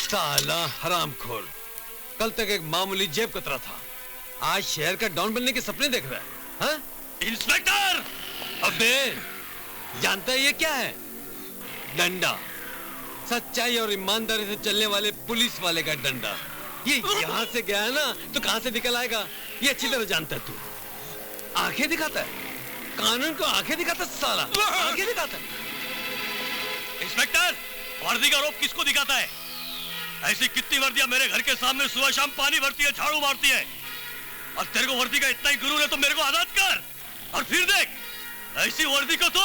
साला हरामखोर, कल तक एक मामूली जेब कतरा था, आज शहर का डॉन बनने के सपने देख रहा है। हाँ? इंस्पेक्टर! अबे जानता है ये क्या है? डंडा, सच्चाई और ईमानदारी से चलने वाले पुलिस वाले का डंडा। ये यहाँ से गया है ना तो कहाँ से निकल आएगा ये अच्छी तरह जानता है तू। आंखें दिखाता है, कानून को आंखें दिखाता है साला, आंखें दिखाता है। इंस्पेक्टर, वर्दी का रोप किसको दिखाता है? ऐसी कितनी वर्दियां मेरे घर के सामने सुबह शाम पानी भरती है, झाड़ू मारती है, और तेरे को वर्दी का इतना ही गुरूर है तो मेरे को आजाद कर। और फिर देख, ऐसी वर्दी को तो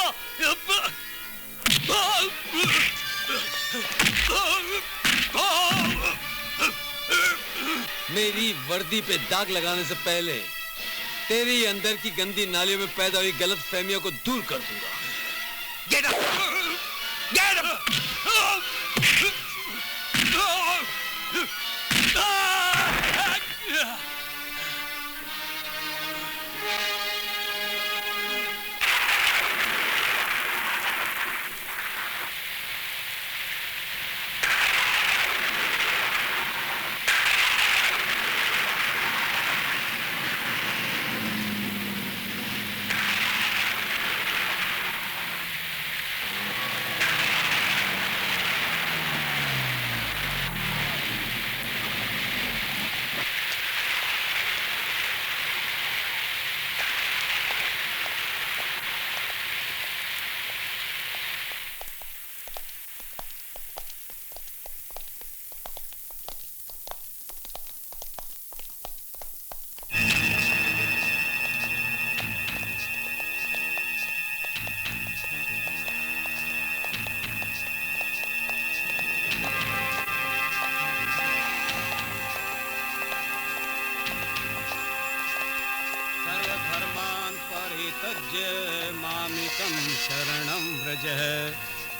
मेरी वर्दी पे दाग लगाने से पहले तेरी अंदर की गंदी नालियों में पैदा हुई गलत फहमियों को दूर कर दूंगा। Get up! Get up!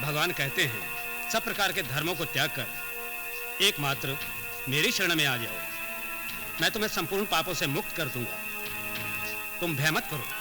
भगवान कहते हैं सब प्रकार के धर्मों को त्याग कर एकमात्र मेरी शरण में आ जाओ, मैं तुम्हें संपूर्ण पापों से मुक्त कर दूंगा। तुम भय मत करो।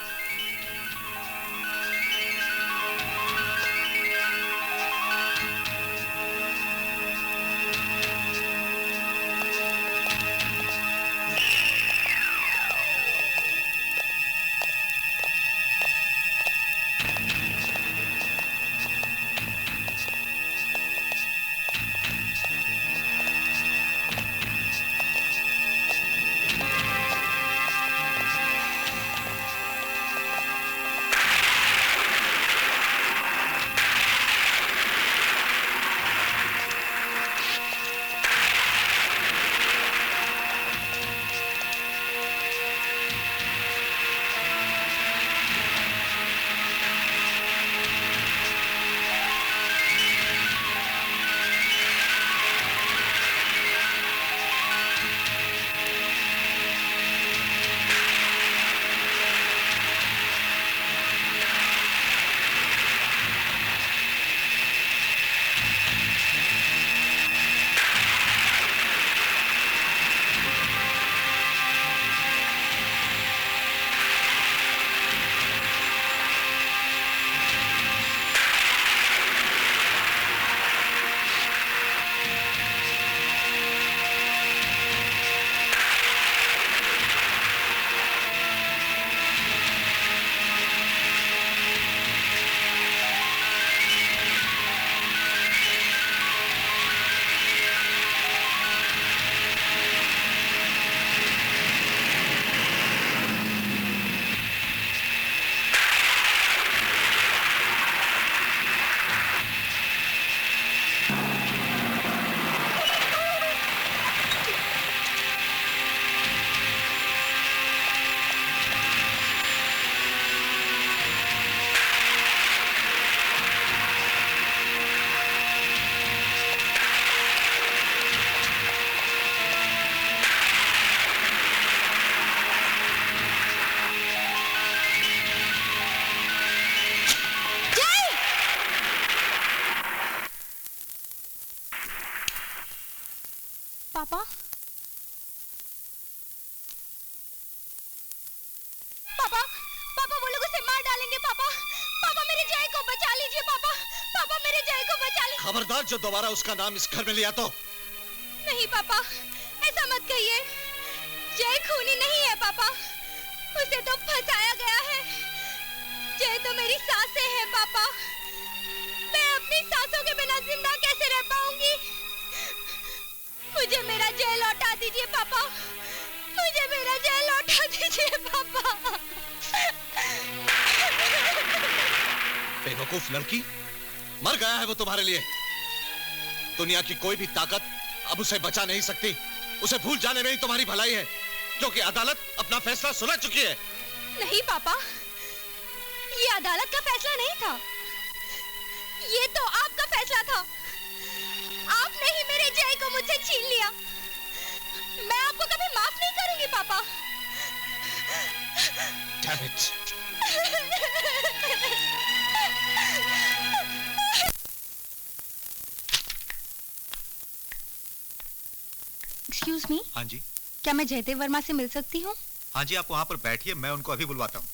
पापा, पापा, पापा वो लोग उसे मार डालेंगे। पापा, पापा मेरी जय को बचा लीजिए। पापा, पापा मेरी जय को बचा लीजिए। खबरदार जो दोबारा उसका नाम इस घर में लिया तो नहीं पापा, ऐसा मत कहिए। जय खूनी नहीं है पापा, उसे तो फंसाया गया है। जय तो मेरी सासें है पापा, मैं अपनी सासों के बिना जिंदा कैसे रह पाऊंगी? मुझे मेरा जय लौटा दीजिए पापा, मुझे मेरा जय लौटा दीजिए पापा। बेवकूफ लड़की, मर गया है वो तुम्हारे लिए। दुनिया की कोई भी ताकत अब उसे बचा नहीं सकती। उसे भूल जाने में ही तुम्हारी भलाई है, क्योंकि अदालत अपना फैसला सुना चुकी है। नहीं पापा, ये अदालत का फैसला नहीं था, ये तो आपका फैसला था। आपने ही मेरे जय को मुझसे छीन लिया। मैं आपको कभी माफ नहीं करूंगी पापा। Damn it. एक्सक्यूज मी, हाँ जी। क्या मैं जयदेव वर्मा से मिल सकती हूँ? हाँ जी, आप वहाँ पर बैठिए, मैं उनको अभी बुलवाता हूँ।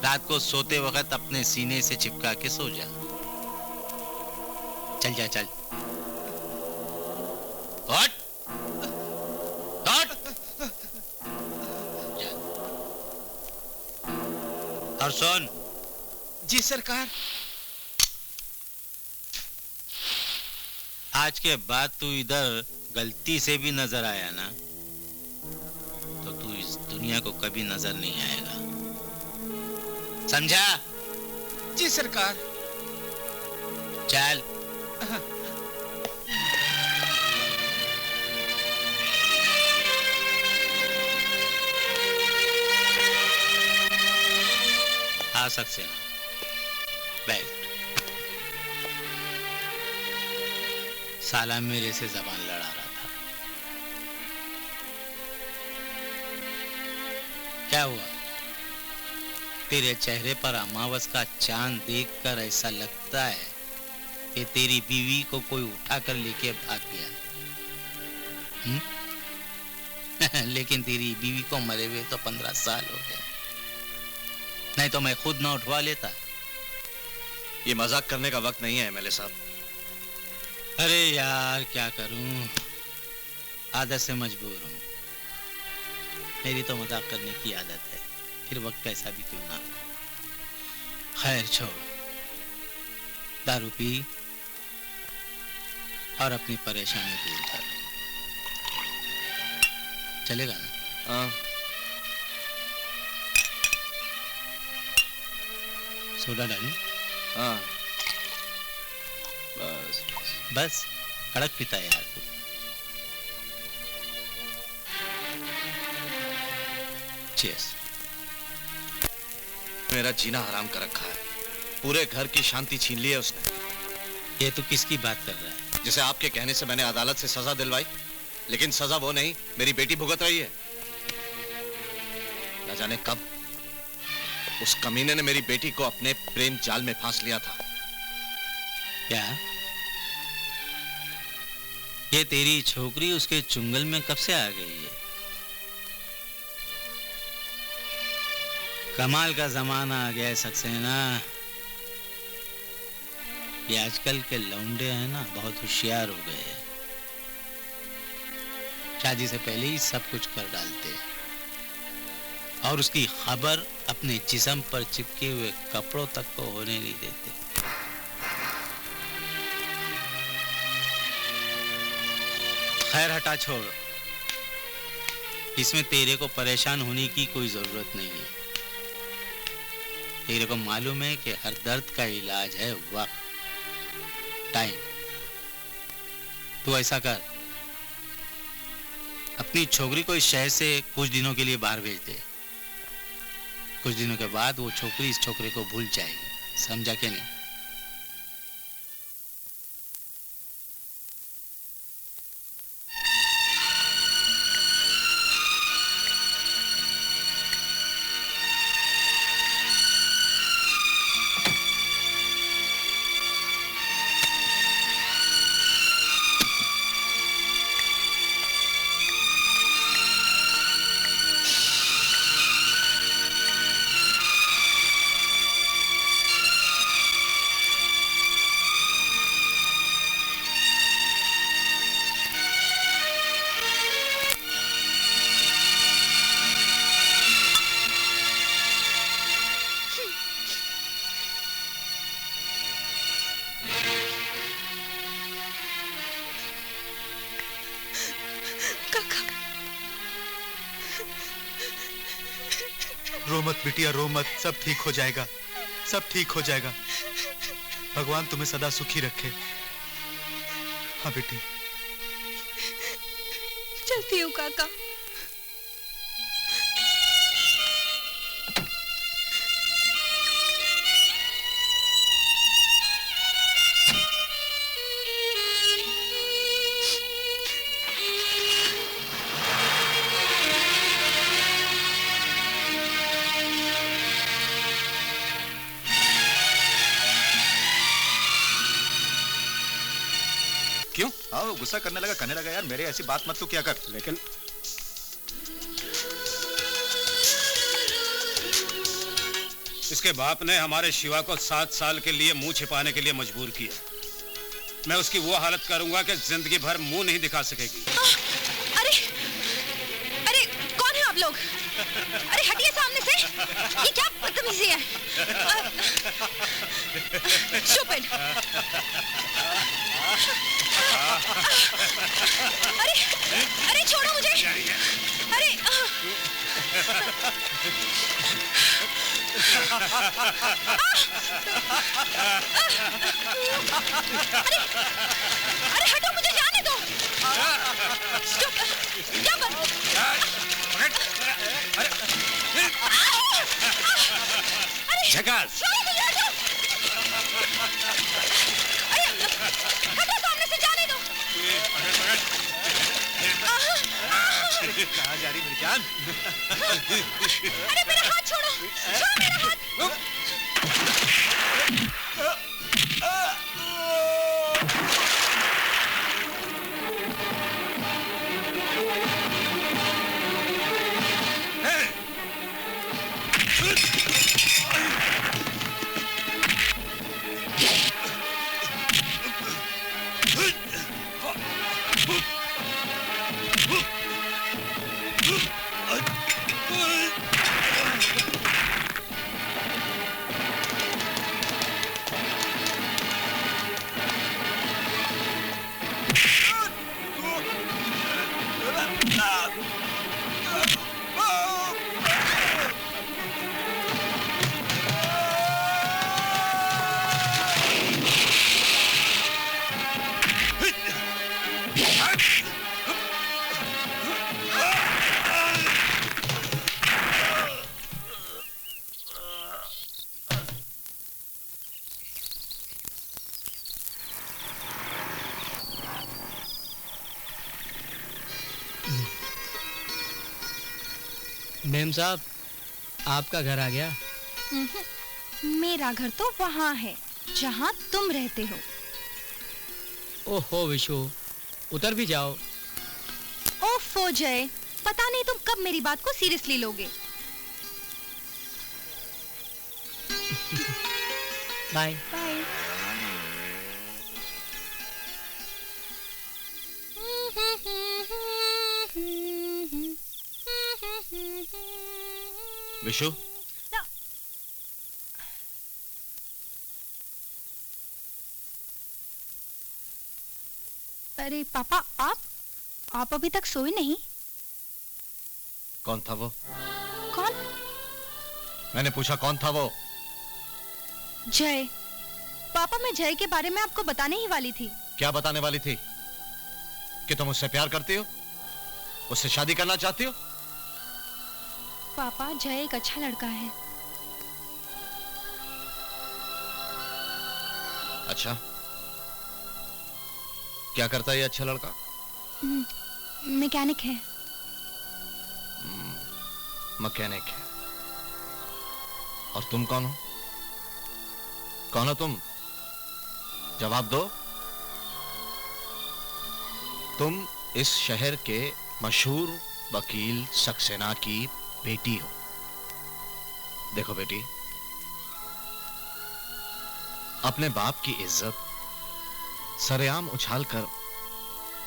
रात को सोते वक्त अपने सीने से चिपका के सो जा। चल जा, चल। हट, हट। जा। और सुन। जी सरकार। आज के बाद तू इधर गलती से भी नजर आया ना, तो तू इस दुनिया को कभी नजर नहीं आएगा, समझा? जी सरकार। चल। आ सकते ना, बैठ। साला मेरे से जबान लड़ा रहा था। क्या हुआ? तेरे चेहरे पर अमावस का चांद देखकर ऐसा लगता है कि तेरी बीवी को कोई उठाकर लेके भाग गया। लेकिन तेरी बीवी को मरे हुए तो 15 साल हो गए, नहीं तो मैं खुद ना उठवा लेता। ये मजाक करने का वक्त नहीं है एमएलए साहब। अरे यार क्या करूं, आदत से मजबूर हूं। मेरी तो मजाक करने की आदत है, फिर वक्त कैसा भी क्यों ना। खैर छोड़, दारू पी और अपनी परेशानी दूर कर। चलेगा ना? हाँ। सोडा डालूं? हाँ। बस बस कड़क पीता है यार तू। चीयर्स। मेरा जीना हराम कर रखा है, पूरे घर की शांति छीन ली है उसने। ये तू किसकी बात कर रहा है? जिसे आपके कहने से मैंने अदालत से सजा दिलवाई, लेकिन सजा वो नहीं, मेरी बेटी भुगत रही है। न जाने कब उस कमीने ने मेरी बेटी को अपने प्रेम जाल में फांस लिया था। क्या ये तेरी छोकरी उसके चुंगल में कब से आ गई है? कमाल का जमाना आ गया है सक्सेना। ये आजकल के लौंडे हैं ना, बहुत होशियार हो गए हैं। शादी से पहले ही सब कुछ कर डालते हैं और उसकी खबर अपने जिस्म पर चिपके हुए कपड़ों तक को होने नहीं देते। खैर हटा छोड़, इसमें तेरे को परेशान होने की कोई जरूरत नहीं है। तेरे को मालूम है कि हर दर्द का इलाज है वक्त, टाइम। तू ऐसा कर, अपनी छोकरी को इस शहर से कुछ दिनों के लिए बाहर भेज दे। कुछ दिनों के बाद वो छोकरी इस छोकरे को भूल जाएगी, समझा कि नहीं? रो मत बिटिया, रो मत, सब ठीक हो जाएगा, सब ठीक हो जाएगा। भगवान तुम्हें सदा सुखी रखे। हाँ बेटी। चलती हूँ काका। क्यों? हाँ, वो गुस्सा करने लगा, कहने लगा यार मेरे ऐसी बात मत तू क्या कर। लेकिन इसके बाप ने हमारे शिवा को 7 साल के लिए मुंह छिपाने के लिए मजबूर किया। मैं उसकी वो हालत करूंगा कि जिंदगी भर मुंह नहीं दिखा सकेगी। अरे अरे कौन है आप लोग? अरे हटिए सामने से, ये क्या बदतमीजी है? Stupid! अरे अरे छोड़ो मुझे। अरे अरे हटो, मुझे जाने दो। क्या झकास। अरे हटो सामने से, जाने दो। कहाँ जा रही मेरी जान? अरे मेरा हाथ छोड़ो, छोड़ो मेरा हाथ। मेम साहब, आपका घर आ गया। मेरा घर तो वहाँ है जहाँ तुम रहते हो। ओहो विशु, उतर भी जाओ। ओफो जय, पता नहीं तुम कब मेरी बात को सीरियसली लोगे। बाय। बाय। विशु, अरे पापा, आप अभी तक सोए नहीं? कौन था वो? कौन? मैंने पूछा कौन था वो? जय। पापा, मैं जय के बारे में आपको बताने ही वाली थी। क्या बताने वाली थी? कि तुम उससे प्यार करती हो, उससे शादी करना चाहती हो? पापा, जय एक अच्छा लड़का है। अच्छा, क्या करता है ये अच्छा लड़का? मैकेनिक है। मैकेनिक है। और तुम कौन हो? कौन हो तुम? जवाब दो। तुम इस शहर के मशहूर वकील सक्सेना की बेटी हो। देखो बेटी, अपने बाप की इज्जत सरेआम उछालकर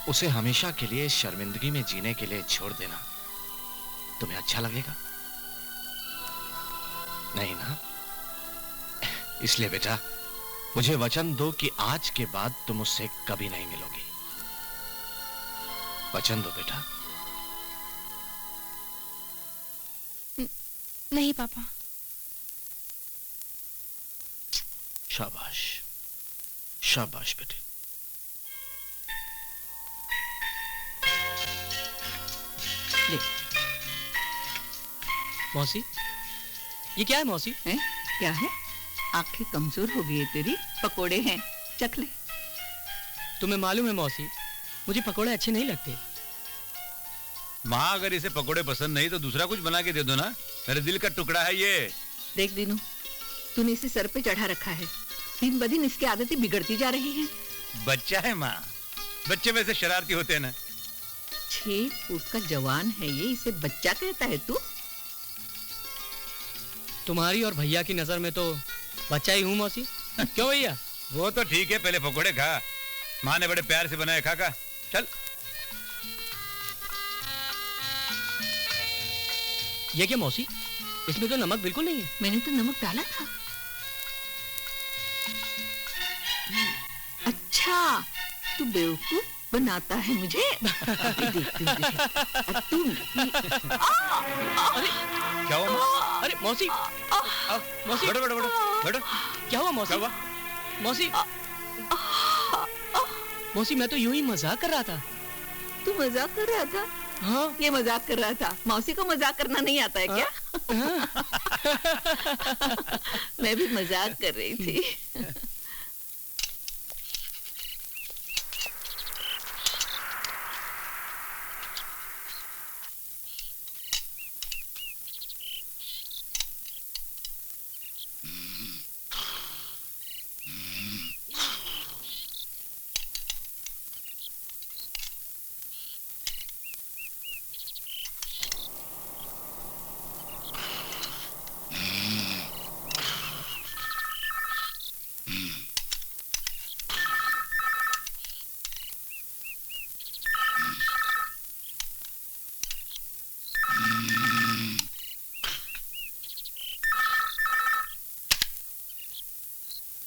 उसे हमेशा के लिए शर्मिंदगी में जीने के लिए छोड़ देना तुम्हें अच्छा लगेगा? नहीं ना? इसलिए बेटा, मुझे वचन दो कि आज के बाद तुम उससे कभी नहीं मिलोगी। वचन दो बेटा। नहीं पापा। शाबाश, शाबाश बेटे। मौसी, ये क्या है मौसी? हैं? क्या है? आंखें कमजोर हो गई है तेरी? पकोड़े हैं, चख ले। तुम्हें मालूम है मौसी, मुझे पकोड़े अच्छे नहीं लगते। माँ, अगर इसे पकोड़े पसंद नहीं तो दूसरा कुछ बना के दे दो ना। मेरे दिल का टुकड़ा है ये। देख दीनू, तूने इसे सर पे चढ़ा रखा है। दिन ब दिन इसकी आदतें बिगड़ती जा रही हैं। बच्चा है माँ, बच्चे वैसे शरारती होते हैं ना। 6 फुट का जवान है ये, इसे बच्चा कहता है तू? तुम्हारी और भैया की नजर में तो बच्चा ही हूँ मौसी। क्यों भैया? वो तो ठीक है, पहले पकोड़े खा। माँ ने बड़े प्यार से बनाए, खा खा। चल। ये क्या मौसी, इसमें तो नमक बिल्कुल नहीं है। मैंने तो नमक डाला था। अच्छा, तू बेवकूफ बनाता है मुझे। देखती हूँ तुझे। क्या हुआ? अरे मौसी, मौसी, बैठो बैठो बैठो बैठो। क्या हुआ मौसी? क्या हुआ? मौसी, मौसी, मैं तो यूं ही मजाक कर रहा था। तू मजाक कर रहा था? हाँ। ये मजाक कर रहा था। मौसी को मजाक करना नहीं आता है क्या? मैं भी मजाक कर रही थी।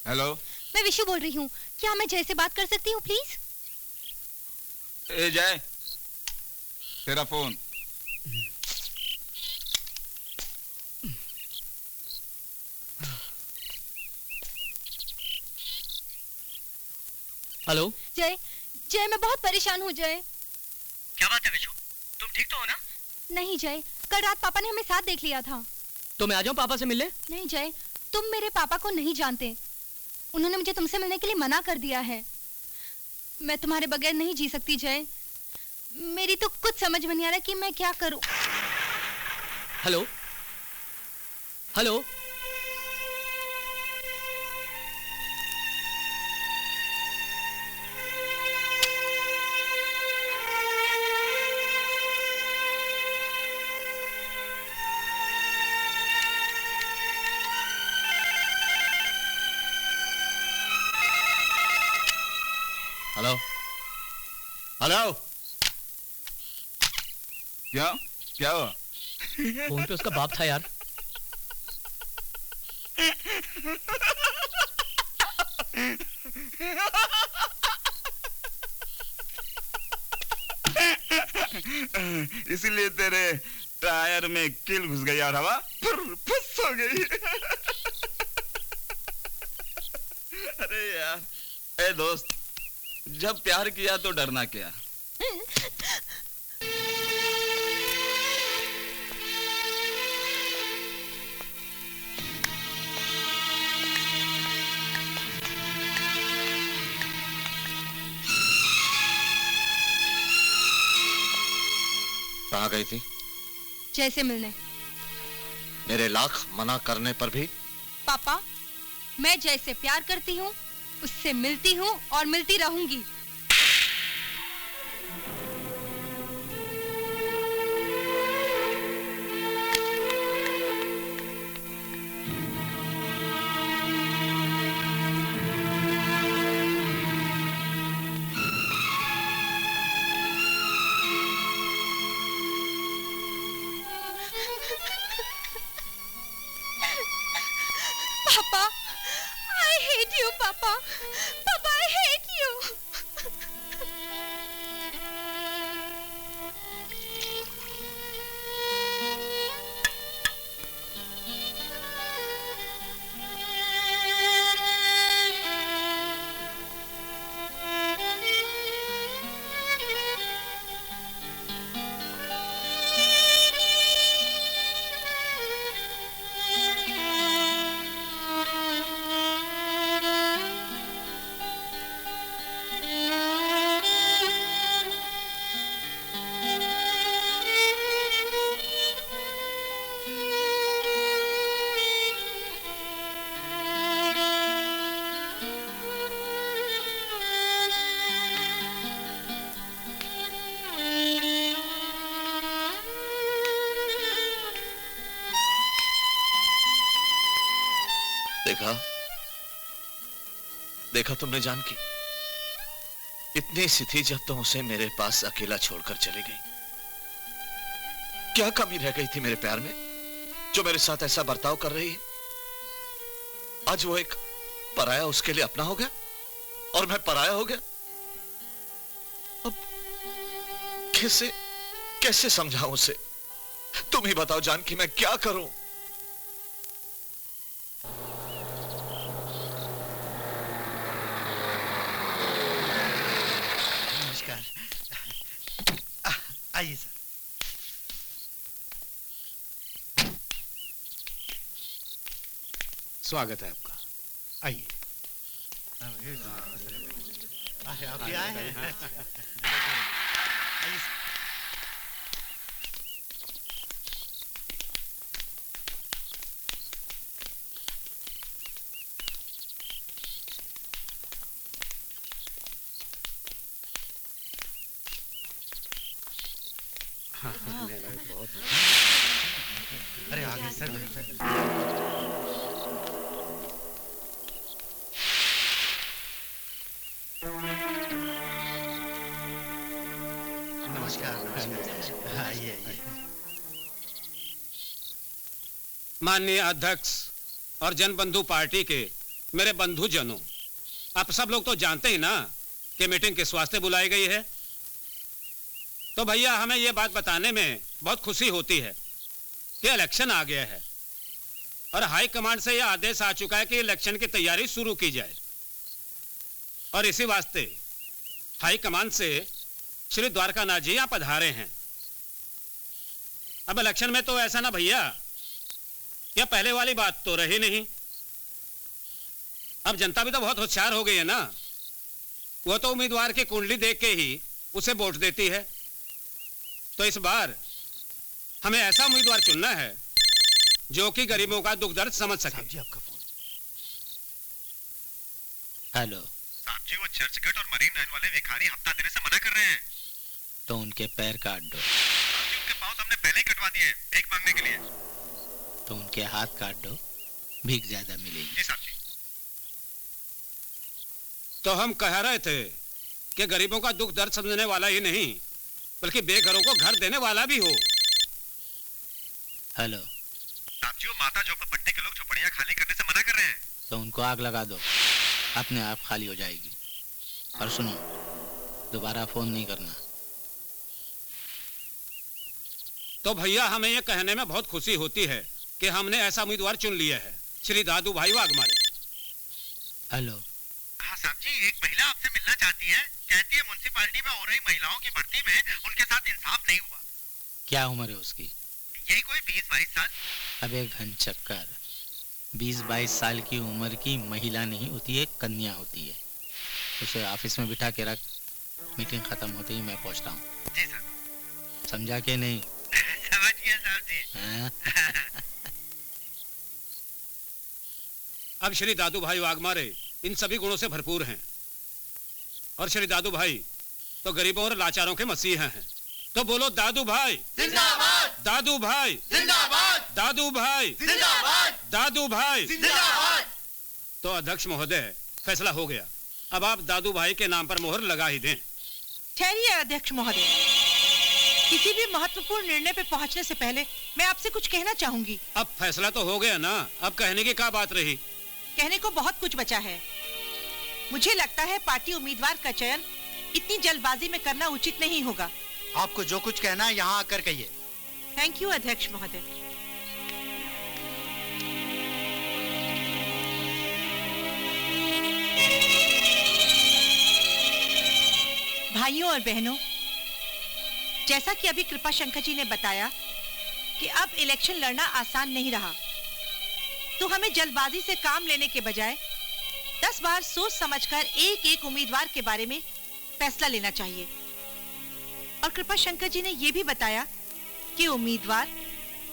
हेलो, मैं विशु बोल रही हूँ। क्या मैं जय से बात कर सकती हूँ प्लीज? ए जय, तेरा फोन। हेलो जय, जय मैं बहुत परेशान हूँ जय। क्या बात है विशु, तुम ठीक तो हो ना? नहीं जय, कल रात पापा ने हमें साथ देख लिया था। तो मैं आ जाऊं पापा से मिलने? नहीं जय, तुम मेरे पापा को नहीं जानते। उन्होंने मुझे तुमसे मिलने के लिए मना कर दिया है। मैं तुम्हारे बगैर नहीं जी सकती जय। मेरी तो कुछ समझ में नहीं आ रहा कि मैं क्या करूं। हेलो हेलो, हेलो हेलो, क्या क्या हुआ? फोन पे उसका बाप था यार। इसीलिए तेरे टायर में कील घुस गई और हवा फुस हो गई। अरे यार, ए दोस्त, जब प्यार किया तो डरना क्या। कहाँ गई थी? जैसे मिलने। मेरे लाख मना करने पर भी? पापा, मैं जैसे प्यार करती हूँ उससे मिलती हूँ और मिलती रहूंगी। Papa, I hate you, Papa. Papa, I hate you. देखा देखा तुमने जानकी, इतनी सी थी जब तुम उसे मेरे पास अकेला छोड़कर चली गई। क्या कमी रह गई थी मेरे प्यार में जो मेरे साथ ऐसा बर्ताव कर रही है? आज वो एक पराया उसके लिए अपना हो गया और मैं पराया हो गया। अब कैसे कैसे समझाऊं उसे? तुम ही बताओ जानकी, मैं क्या करूं? आइए सर। स्वागत है आपका, आइए। आप भी आए हैं? आइए सर। अरे आगे सर। नमस्कार नमस्कार, आइए आइए। माननीय अध्यक्ष और जनबंधु पार्टी के मेरे बंधुजनों, आप सब लोग तो जानते ही ना कि मीटिंग किस वास्ते बुलाई गई है। तो भैया, हमें यह बात बताने में बहुत खुशी होती है कि इलेक्शन आ गया है और हाई कमांड से यह आदेश आ चुका है कि इलेक्शन की तैयारी शुरू की जाए। और इसी वास्ते हाई कमांड से श्री द्वारकानाथ जी यहाँ पधारे हैं। अब इलेक्शन में तो ऐसा ना भैया, यह पहले वाली बात तो रही नहीं। अब जनता भी तो बहुत होशियार हो गई है ना, वो तो उम्मीदवार की कुंडली देख के ही उसे वोट देती है। तो इस बार हमें ऐसा उम्मीदवार चुनना है जो कि गरीबों का दुख दर्द समझ सके। जी आपका फोन। हेलो साहब जी, वो चर्चगेट और मरीन लाइन वाले भिखारी हफ्ता देने से मना कर रहे हैं। तो उनके पैर काट दो। साहब जी, उनके पाँव तो हमने पहले ही कटवा दिए हैं भीख मांगने के लिए। तो उनके हाथ काट दो, भीख ज्यादा मिलेगी। जी साहब जी। तो हम कह रहे थे कि गरीबों का दुख दर्द समझने वाला ही नहीं बल्कि बेघरों को घर देने वाला भी हो। हेलो साहब जी, वो माता झोपड़पट्टी के लोग झोपड़ियां खाली करने से मना कर रहे हैं। तो उनको आग लगा दो, अपने आप खाली हो जाएगी। और सुनो, दोबारा फोन नहीं करना। तो भैया हमें ये कहने में बहुत खुशी होती है कि हमने ऐसा उम्मीदवार चुन लिया है, श्री दादू भाई वाघमारे। हेलो। हाँ साहब जी, एक महिला आपसे मिलना चाहती है। कहती है म्युनिसिपैलिटी में हो रही महिलाओं की भर्ती में उनके साथ इंसाफ नहीं हुआ। क्या उम्र है उसकी? यही कोई 20-22 साल। अबे घनचक्कर, 20-22 साल की उम्र की महिला नहीं होती है, कन्या होती है। उसे ऑफिस में बिठा के रख, मीटिंग खत्म होते ही मैं पहुंचता हूँ। जी सर। समझा के नहीं? समझ गया साहब जी। अब श्री दादू भाई वाघमारे इन सभी गुणों से भरपूर हैं और श्री दादू भाई तो गरीबों और लाचारों के मसीहा हैं। तो बोलो दादू भाई जिंदाबाद, दादू भाई जिंदाबाद, दादू भाई जिंदाबाद, दादू भाई जिंदाबाद। तो अध्यक्ष महोदय, फैसला हो गया। अब आप दादू भाई के नाम पर मोहर लगा ही दें। ठहरिए अध्यक्ष महोदय, किसी भी महत्वपूर्ण निर्णय पे पहुंचने से पहले मैं आपसे कुछ कहना चाहूंगी। अब फैसला तो हो गया ना, अब कहने की क्या बात रही? कहने को बहुत कुछ बचा है। मुझे लगता है पार्टी उम्मीदवार का चयन इतनी जल्दबाजी में करना उचित नहीं होगा। आपको जो कुछ कहना है यहाँ आकर कहिए। थैंक यू अध्यक्ष महोदय। भाइयों और बहनों, जैसा कि अभी कृपा शंकर जी ने बताया कि अब इलेक्शन लड़ना आसान नहीं रहा, तो हमें जल्दबाजी से काम लेने के बजाय 10 बार सोच समझकर एक एक उम्मीदवार के बारे में फैसला लेना चाहिए। और कृपा शंकर जी ने यह भी बताया कि उम्मीदवार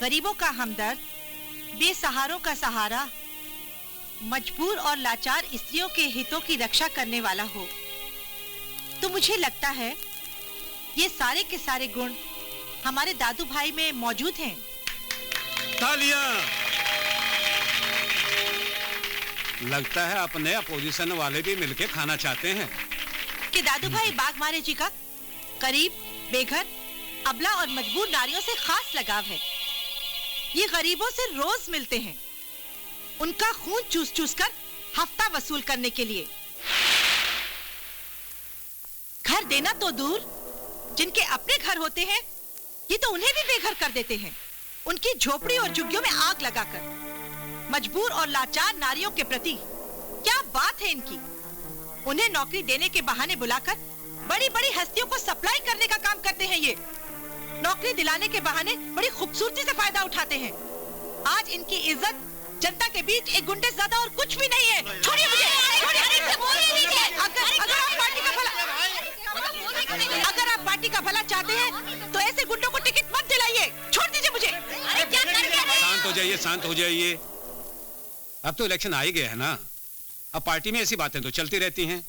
गरीबों का हमदर्द, बेसहारों का सहारा, मजबूर और लाचार स्त्रियों के हितों की रक्षा करने वाला हो। तो मुझे लगता है ये सारे के सारे गुण हमारे दादू भाई में मौजूद हैं। तालियां। लगता है अपने अपोजिशन वाले भी मिलके खाना चाहते हैं कि दादू भाई वाघमारे जी का गरीब, बेघर, अबला और मजबूर नारियों से खास लगाव है। ये गरीबों से रोज मिलते हैं, उनका खून चूस चूस कर हफ्ता वसूल करने के लिए। घर देना तो दूर, जिनके अपने घर होते हैं ये तो उन्हें भी बेघर कर देते हैं, उनकी झोपड़ी और झुग्गियों में आग लगाकर। मजबूर और लाचार नारियों के प्रति क्या बात है इनकी। उन्हें नौकरी देने के बहाने बुलाकर बड़ी बड़ी हस्तियों को सप्लाई करने का काम करते हैं। ये नौकरी दिलाने के बहाने बड़ी खूबसूरती से फायदा उठाते हैं। आज इनकी इज्जत जनता के बीच एक गुंडे से ज्यादा और कुछ भी नहीं है। छोड़िए मुझे, छोड़िए। अगर आप पार्टी का भला चाहते हैं तो ऐसे गुंडों को टिकट मत दिलाइए। छोड़ दीजिए मुझे। शांत हो जाइए, शांत हो जाइए। अब तो इलेक्शन आ ही गया है ना। अब पार्टी में ऐसी बातें तो चलती रहती हैं।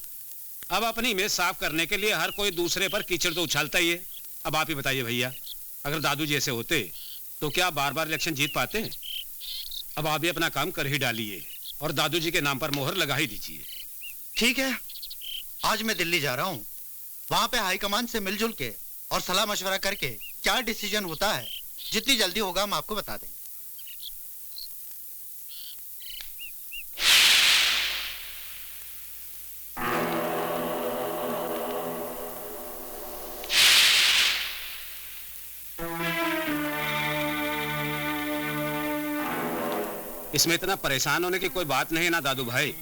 अब अपनी इमेज साफ करने के लिए हर कोई दूसरे पर कीचड़ तो उछालता ही है। अब आप ही बताइए भैया, अगर दादू जी ऐसे होते तो क्या बार बार इलेक्शन जीत पाते? अब आप भी अपना काम कर ही डालिए और दादू जी के नाम पर मोहर लगा ही दीजिए। ठीक है, आज मैं दिल्ली जा रहा हूँ। वहाँ पे हाईकमान से मिलजुल के और सलाह मशवरा करके क्या डिसीजन होता है, जितनी जल्दी होगा हम आपको बता देंगे। इसमें इतना परेशान होने की कोई बात नहीं ना दादू भाई।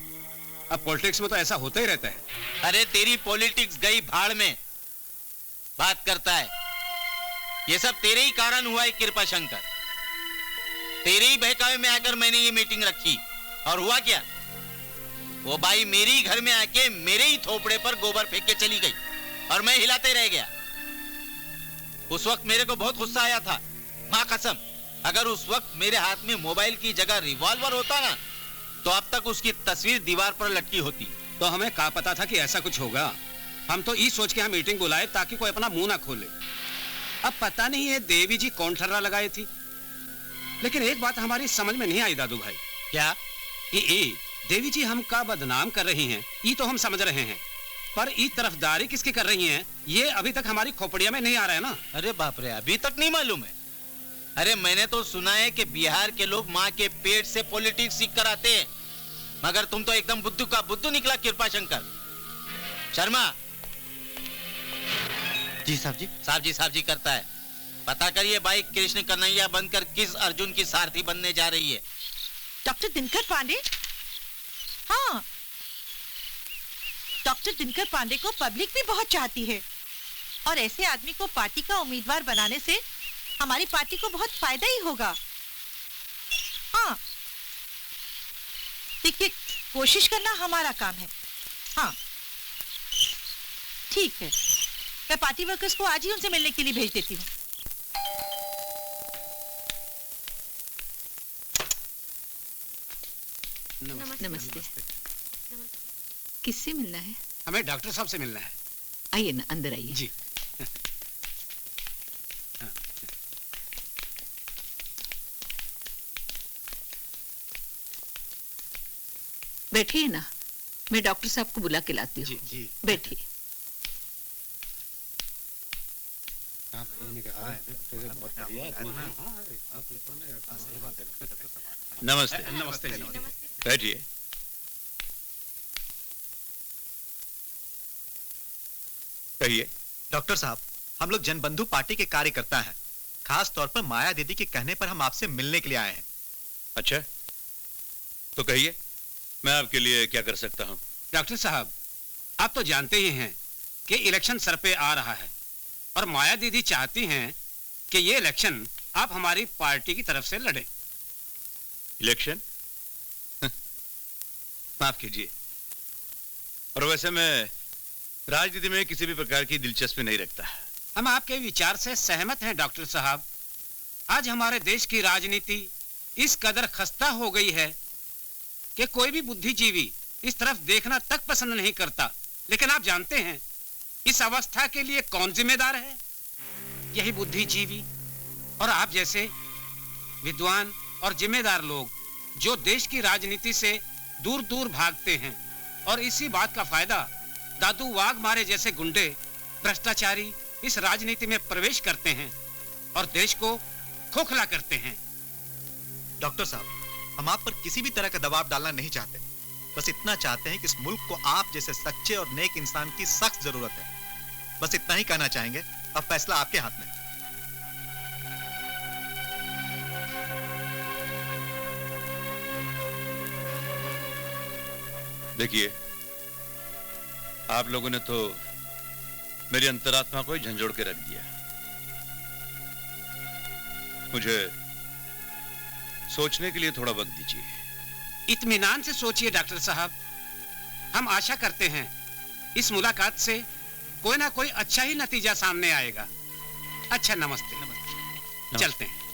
अब पॉलिटिक्स में तो ऐसा होता ही रहता है। अरे तेरी पॉलिटिक्स गई भाड़ में, बात करता है। ये सब तेरे ही कारण हुआ है कृपा शंकर। तेरे ही बहकावे में आकर मैंने ये मीटिंग रखी और हुआ क्या? वो बाई मेरे ही घर में आके मेरे ही थोपड़े पर गोबर फेंक के चली गई और मैं हिलाते रह गया। उस वक्त मेरे को बहुत गुस्सा आया था। मां कसम, अगर उस वक्त मेरे हाथ में मोबाइल की जगह रिवॉल्वर होता ना तो अब तक उसकी तस्वीर दीवार पर लटकी होती। तो हमें क्या पता था कि ऐसा कुछ होगा। हम तो ये सोच के यहाँ मीटिंग बुलाए ताकि कोई अपना मुंह ना खोले। अब पता नहीं है देवी जी कौन ठर्रा लगाई थी, लेकिन एक बात हमारी समझ में नहीं आई दादू भाई। क्या? देवी जी हम का बदनाम कर रही हैं, ये तो हम समझ रहे हैं, पर ई तरफदारी किसकी कर रही हैं, ये अभी तक हमारी खोपड़िया में नहीं आ रहा है ना। अरे बाप रे, अभी तक नहीं मालूम है? अरे मैंने तो सुना है कि बिहार के लोग माँ के पेट से पॉलिटिक्स सीख कर आते हैं, मगर तुम तो एकदम बुद्धू का बुद्धू निकला कृपा शंकर। शर्मा। जी साहब जी। साहब जी करता है। पता करिए बाइक कृष्ण कन्हैया बनकर किस अर्जुन की सारथी बनने जा रही है। डॉक्टर दिनकर पांडे? हाँ, डॉक्टर दिनकर पांडे को पब्लिक भी बहुत चाहती है और ऐसे आदमी को पार्टी का उम्मीदवार बनाने से हमारी पार्टी को बहुत फायदा ही होगा। हाँ, देखिए, कोशिश करना हमारा काम है। हाँ, ठीक है, मैं पार्टी वर्कर्स को आज ही उनसे मिलने के लिए भेज देती हूँ। नमस्ते। किससे मिलना है? हमें डॉक्टर साहब से मिलना है। आइए ना, अंदर आइए। जी। बैठिए ना, मैं डॉक्टर साहब को बुला के लाती हूँ। जी। बैठिए। नमस्ते। नमस्ते। बैठिए। कहिए। डॉक्टर साहब, हम लोग जनबंधु पार्टी के कार्यकर्ता हैं। खास तौर पर माया दीदी के कहने पर हम आपसे मिलने के लिए आए हैं। अच्छा, तो कहिए, मैं आपके लिए क्या कर सकता हूँ? डॉक्टर साहब, आप तो जानते ही हैं कि इलेक्शन सर पे आ रहा है और माया दीदी चाहती हैं कि ये इलेक्शन आप हमारी पार्टी की तरफ से लड़े। इलेक्शन? माफ कीजिए, और वैसे मैं राजनीति में किसी भी प्रकार की दिलचस्पी नहीं रखता। हम आपके विचार से सहमत हैं डॉक्टर साहब। आज हमारे देश की राजनीति इस कदर खस्ता हो गई है कि कोई भी बुद्धिजीवी इस तरफ देखना तक पसंद नहीं करता। लेकिन आप जानते हैं इस अवस्था के लिए कौन जिम्मेदार है? यही बुद्धिजीवी और आप जैसे विद्वान और जिम्मेदार लोग, जो देश की राजनीति से दूर दूर भागते हैं और इसी बात का फायदा दादू वाघ मारे जैसे गुंडे भ्रष्टाचारी इस राजनीति में प्रवेश करते हैं और देश को खोखला करते हैं। डॉक्टर साहब, हम आप पर किसी भी तरह का दबाव डालना नहीं चाहते। बस इतना चाहते हैं कि इस मुल्क को आप जैसे सच्चे और नेक इंसान की सख्त जरूरत है। बस इतना ही कहना चाहेंगे। अब फैसला आपके हाथ में। देखिए, आप लोगों ने तो मेरी अंतरात्मा को ही झंझोड़ के रख दिया। मुझे सोचने के लिए थोड़ा वक्त दीजिए। इत्मीनान से सोचिए डॉक्टर साहब। हम आशा करते हैं इस मुलाकात से कोई ना कोई अच्छा ही नतीजा सामने आएगा। अच्छा, नमस्ते। नमस्ते। चलते हैं।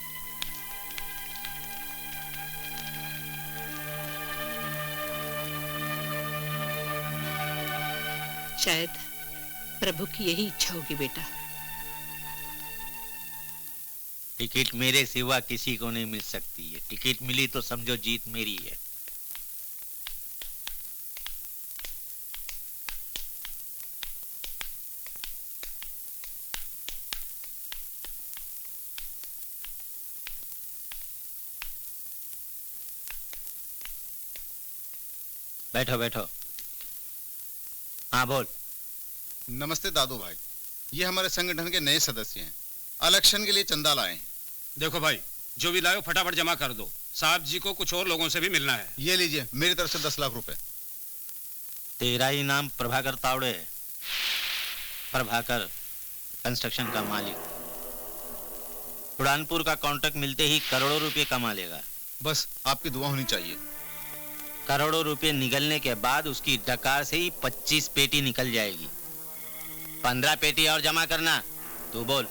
शायद प्रभु की यही इच्छा होगी बेटा। टिकट मेरे सिवा किसी को नहीं मिल सकती है। टिकट मिली तो समझो जीत मेरी है। बैठो बैठो। हाँ बोल। नमस्ते दादू भाई, ये हमारे संगठन के नए सदस्य हैं। इलेक्शन के लिए चंदा लाए हैं। देखो भाई, जो भी लाओ फटाफट जमा कर दो। साहब जी को कुछ और लोगों से भी मिलना है। ये लीजिए, मेरी तरफ से 10 लाख रुपए। तेरा ही नाम प्रभाकर तावड़े है? प्रभाकर कंस्ट्रक्शन का मालिक। उड़ानपुर का कॉन्ट्रैक्ट मिलते ही करोड़ों रुपए कमा लेगा। बस आपकी दुआ होनी चाहिए। करोड़ों रुपए निकलने के बाद उसकी डकार से ही 25 पेटी निकल जाएगी। 15 पेटी और जमा करना। तू बोल।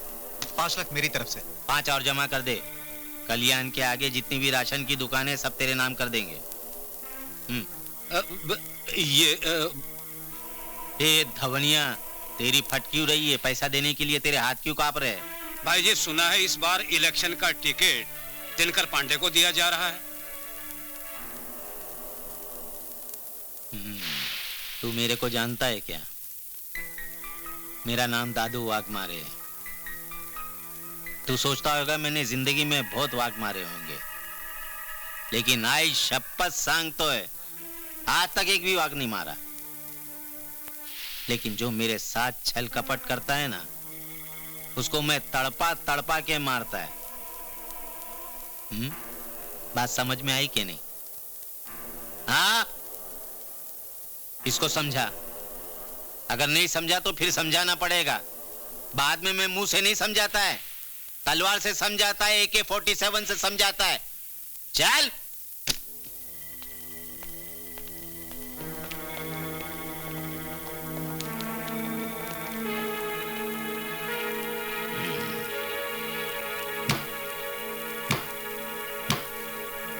5 लाख मेरी तरफ से। 5 और जमा कर दे। कल्याण के आगे जितनी भी राशन की दुकानें सब तेरे नाम कर देंगे। ये धवनिया तेरी फट क्यों रही है? पैसा देने के लिए तेरे हाथ क्यों कांप रहे? भाई जी, सुना है इस बार इलेक्शन का टिकट दिनकर पांडे को दिया जा रहा है। तू मेरे को जानता है क्या? मेरा नाम दादू वाघ मारे है। तू सोचता होगा मैंने जिंदगी में बहुत वाघ मारे होंगे, लेकिन आई शपथ सांगतो है आज तक एक भी वाघ नहीं मारा। लेकिन जो मेरे साथ छल कपट करता है ना, उसको मैं तड़पा तड़पा के मारता है। बात समझ में आई कि नहीं? हाँ, इसको समझा। अगर नहीं समझा तो फिर समझाना पड़ेगा। बाद में मैं मुंह से नहीं समझाता है, तलवार से समझाता है, AK-47 से समझाता है। चल।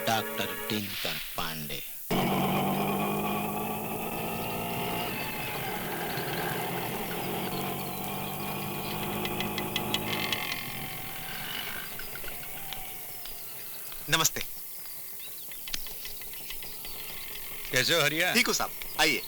डॉक्टर दिनकर पांडे। नमस्ते। कैसे हो हरिया? ठीक हो साहब, आइए।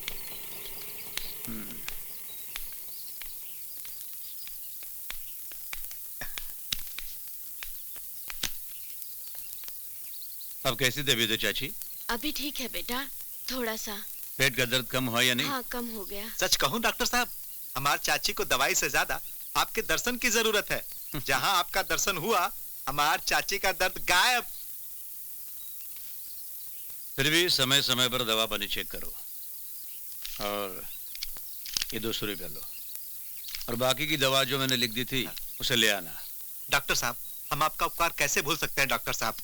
अब कैसी तबीयत है चाची? अभी ठीक है बेटा, थोड़ा सा। पेट का दर्द कम हुआ या नहीं? हाँ, कम हो गया। सच कहूं डॉक्टर साहब, हमारी चाची को दवाई से ज्यादा आपके दर्शन की जरूरत है। जहां आपका दर्शन हुआ, हमारी चाची का दर्द गायब। फिर भी समय समय पर दवा पानी चेक करो, और ये 200 रुपया लो, और बाकी की दवा जो मैंने लिख दी थी उसे ले आना। डॉक्टर साहब, हम आपका उपकार कैसे भूल सकते हैं डॉक्टर साहब।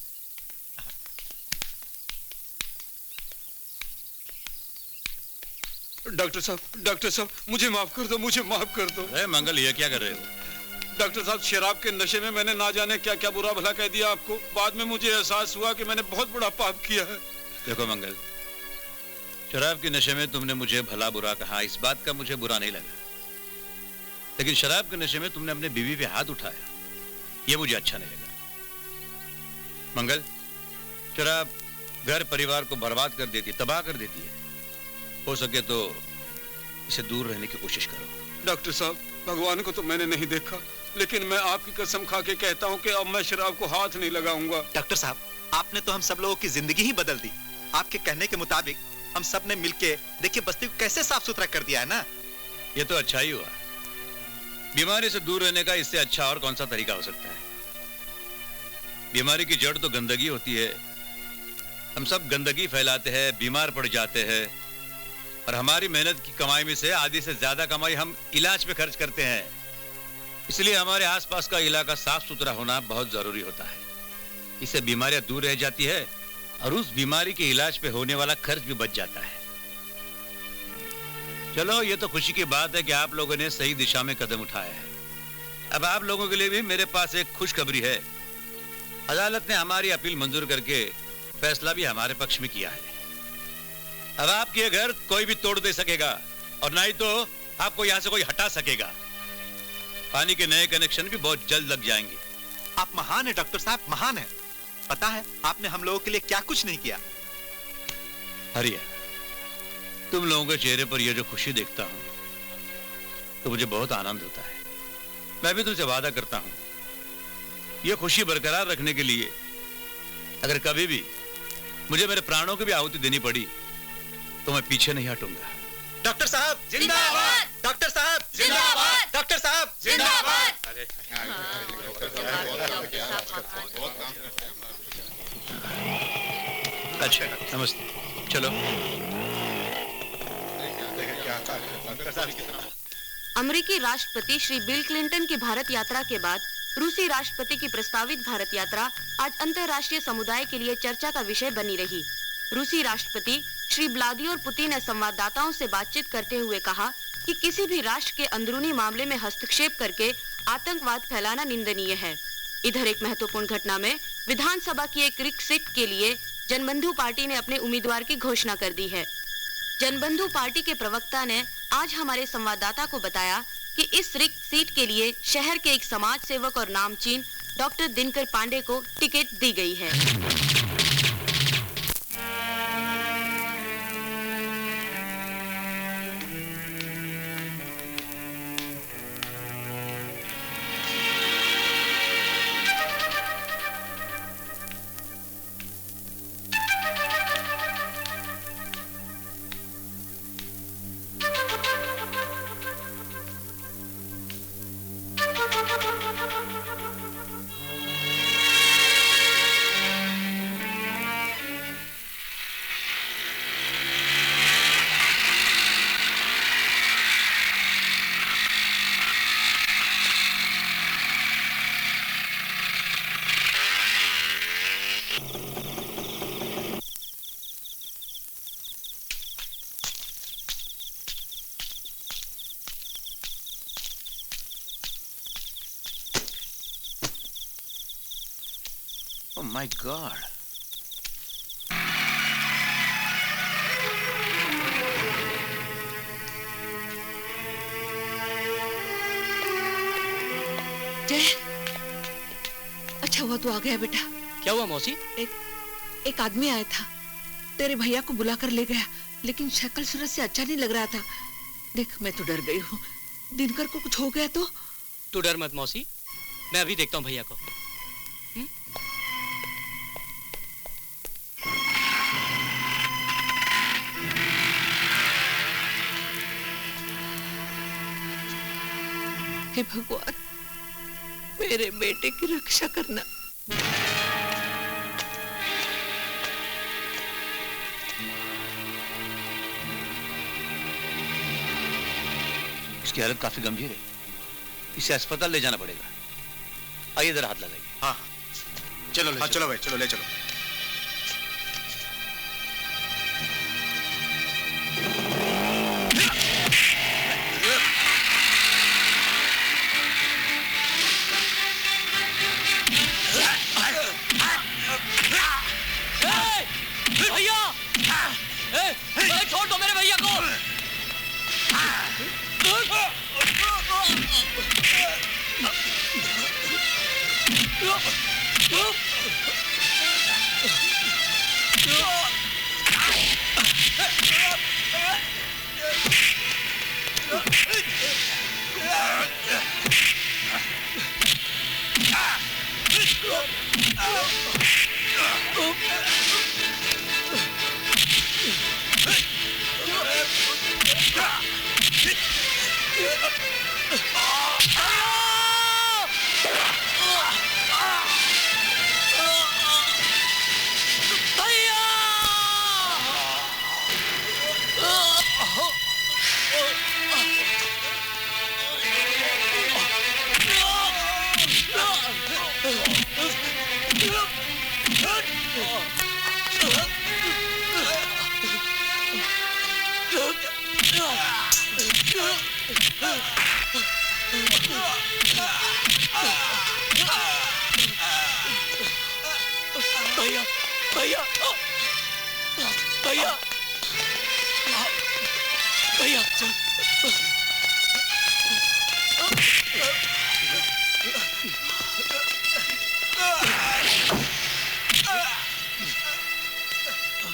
डॉक्टर साहब मुझे माफ कर दो, मुझे माफ कर दो। अरे मंगल, ये क्या कर रहे हो? डॉक्टर साहब, शराब के नशे में मैंने ना जाने क्या क्या बुरा भला कह दिया आपको। बाद में मुझे एहसास हुआ कि मैंने बहुत बड़ा पाप किया है। देखो मंगल, शराब के नशे में तुमने मुझे भला बुरा कहा, इस बात का मुझे बुरा नहीं लगा, लेकिन शराब के नशे में तुमने अपने बीवी पे हाथ उठाया, ये मुझे अच्छा नहीं लगा। मंगल, शराब घर परिवार को बर्बाद कर देती, तबाह कर देती है। हो सके तो इसे दूर रहने की कोशिश करो। डॉक्टर साहब, भगवान को तो मैंने नहीं देखा, लेकिन मैं आपकी कसम खा के कहता हूँ कि अब मैं शराब को हाथ नहीं लगाऊंगा। डॉक्टर साहब, आपने तो हम सब लोगों की जिंदगी ही बदल दी। आपके कहने के मुताबिक हम सब ने मिलके देखिए बस्ती को कैसे साफ सुथरा कर दिया है ना। ये तो अच्छा ही हुआ। बीमारी से दूर रहने का इससे अच्छा और कौन सा तरीका हो सकता है? बीमारी की जड़ तो गंदगी होती है। हम सब गंदगी फैलाते हैं, बीमार पड़ जाते हैं, और हमारी मेहनत की कमाई में से आधी से ज्यादा कमाई हम इलाज पे खर्च करते हैं। इसलिए हमारे आसपास का इलाका साफ सुथरा होना बहुत जरूरी होता है। इससे बीमारियां दूर रह जाती है, और उस बीमारी के इलाज पे होने वाला खर्च भी बच जाता है। चलो, ये तो खुशी की बात है कि आप लोगों ने सही दिशा में कदम उठाया है। अब आप लोगों के लिए भी मेरे पास एक खुशखबरी है। अदालत ने हमारी अपील मंजूर करके फैसला भी हमारे पक्ष में किया है। अब आपके घर कोई भी तोड़ दे सकेगा, और ना ही तो आपको यहां से कोई हटा सकेगा। पानी के नए कनेक्शन भी बहुत जल्द लग जाएंगे। आप महान है डॉक्टर साहब, महान है। पता है आपने हम लोगों के लिए क्या कुछ नहीं किया। हरिया, तुम लोगों के चेहरे पर यह जो खुशी देखता हूं तो मुझे बहुत आनंद होता है। मैं भी तुमसे वादा करता हूं, यह खुशी बरकरार रखने के लिए अगर कभी भी मुझे मेरे प्राणों की भी आहुति देनी पड़ी तो मैं पीछे नहीं हटूंगा। डॉक्टर साहब जिंदाबाद, डॉक्टर साहब जिंदाबाद, डॉक्टर साहब जिंदाबाद। अच्छा, नमस्ते, चलो। अमेरिकी राष्ट्रपति श्री बिल क्लिंटन की भारत यात्रा के बाद रूसी राष्ट्रपति की प्रस्तावित भारत यात्रा आज अंतर्राष्ट्रीय समुदाय के लिए चर्चा का विषय बनी रही। रूसी राष्ट्रपति श्री व्लादिमीर पुतिन ने संवाददाताओं से बातचीत करते हुए कहा कि किसी भी राष्ट्र के अंदरूनी मामले में हस्तक्षेप करके आतंकवाद फैलाना निंदनीय है। इधर एक महत्वपूर्ण घटना में विधानसभा की एक रिक्त सीट के लिए जनबंधु पार्टी ने अपने उम्मीदवार की घोषणा कर दी है। जनबंधु पार्टी के प्रवक्ता ने आज हमारे संवाददाता को बताया कि इस रिक्त सीट के लिए शहर के एक समाज सेवक और नामचीन डॉक्टर दिनकर पांडे को टिकट दी गई है। Oh my God. जय, अच्छा हुआ तू आ गया बेटा। क्या हुआ मौसी? एक आदमी आया था, तेरे भैया को बुला कर ले गया, लेकिन शक्ल सूरत से अच्छा नहीं लग रहा था। देख मैं तो डर गई हूँ, दिनकर को कुछ हो गया तो। तू डर मत मौसी, मैं अभी देखता हूँ भैया को। हे भगवान, मेरे बेटे की रक्षा करना। उसकी हालत काफी गंभीर है, इसे अस्पताल ले जाना पड़ेगा। आइए इधर हाथ लगाइए। हाँ चलो हाँ चलो भाई, चलो ले चलो। भैया, छोड़ दो मेरे भैया को। भैया भैया भैया भैया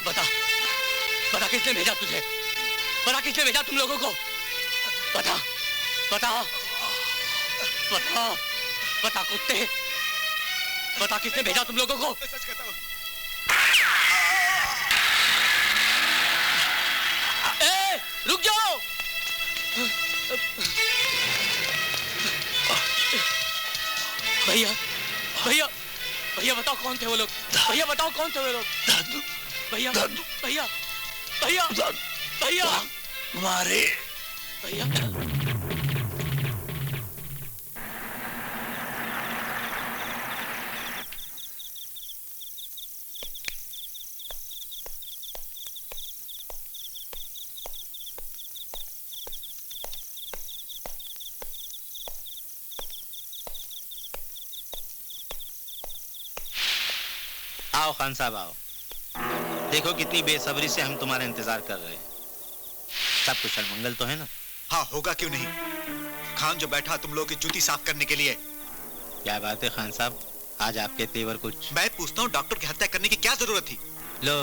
बता बता किसने भेजा तुझे? बता किसने भेजा तुम लोगों को? बता बता बता बता कुत्ते, बता किसने भेजा तुम लोगों को? सच कहता हूँ। ए, रुक जाओ। भैया भैया भैया बताओ कौन थे वो लोग? भैया बताओ कौन थे वो लोग? भैया भैया भैया भैया मारे भैया। आओ खान साहब आओ, देखो कितनी बेसब्री से हम तुम्हारा इंतजार कर रहे हैं। सब कुशल मंगल तो है ना? हाँ होगा क्यों नहीं। खान जो बैठा तुम लोगों की जूती साफ करने के लिए। क्या बात है खान साहब, आज आपके तेवर कुछ। मैं पूछता हूँ डॉक्टर की हत्या करने की क्या जरूरत थी? लो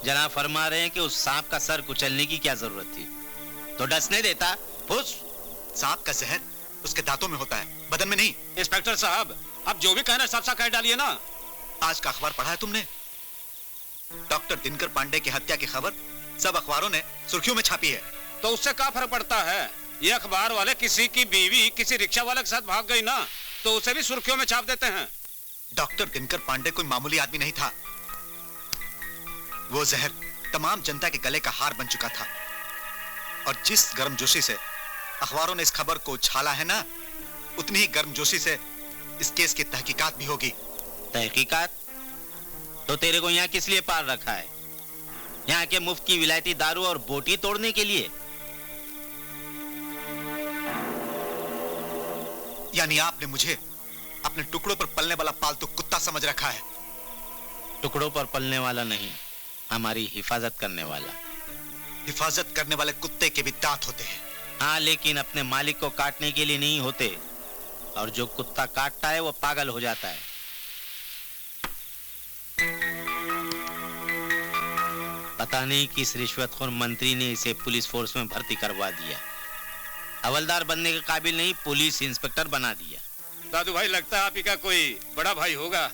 जनाब फरमा रहे हैं कि उस सांप का सर कुचलने की क्या जरूरत थी? तो डसने देता फुस। सांप का जहर उसके दांतों में होता है, बदन में नहीं। इंस्पेक्टर साहब अब जो भी कहना साफ साफ कह डालिए ना। आज का अखबार पढ़ा है तुमने? डॉक्टर दिनकर पांडे की हत्या की खबर सब अखबारों ने सुर्खियों में छापी है। तो उससे क्या फर्क पड़ता है? ये अखबार वाले किसी की बीवी किसी रिक्शा वाले के साथ भाग गई ना, तो उसे भी सुर्खियों में छाप देते हैं। डॉक्टर दिनकर पांडे कोई मामूली आदमी नहीं था। वो जहर तमाम जनता के गले का हार बन चुका था। और जिस गर्मजोशी से अखबारों ने इस खबर को उछाला है ना, उतनी ही गर्मजोशी से इस केस की तहकीकात भी होगी। तहकीकात? तो तेरे को यहाँ किस लिए पाल रखा है? यहाँ के मुफ्त की विलायती दारू और बोटी तोड़ने के लिए? यानी आपने मुझे अपने टुकड़ों पर पलने वाला पालतू कुत्ता समझ रखा है। टुकड़ों पर पलने वाला नहीं, हमारी हिफाजत करने वाला। हिफाजत करने वाले कुत्ते के भी दांत होते हैं। हाँ, लेकिन अपने मालिक को काटने के लिए नहीं होते। और जो कुत्ता काटता है वो पागल हो जाता है। पता नहीं किस रिश्वतखोर मंत्री ने इसे पुलिस फोर्स में भर्ती करवा दिया। हवलदार बनने के काबिल नहीं, पुलिस इंस्पेक्टर बना दिया। दादू भाई, लगता है आप ही का कोई बड़ा भाई होगा।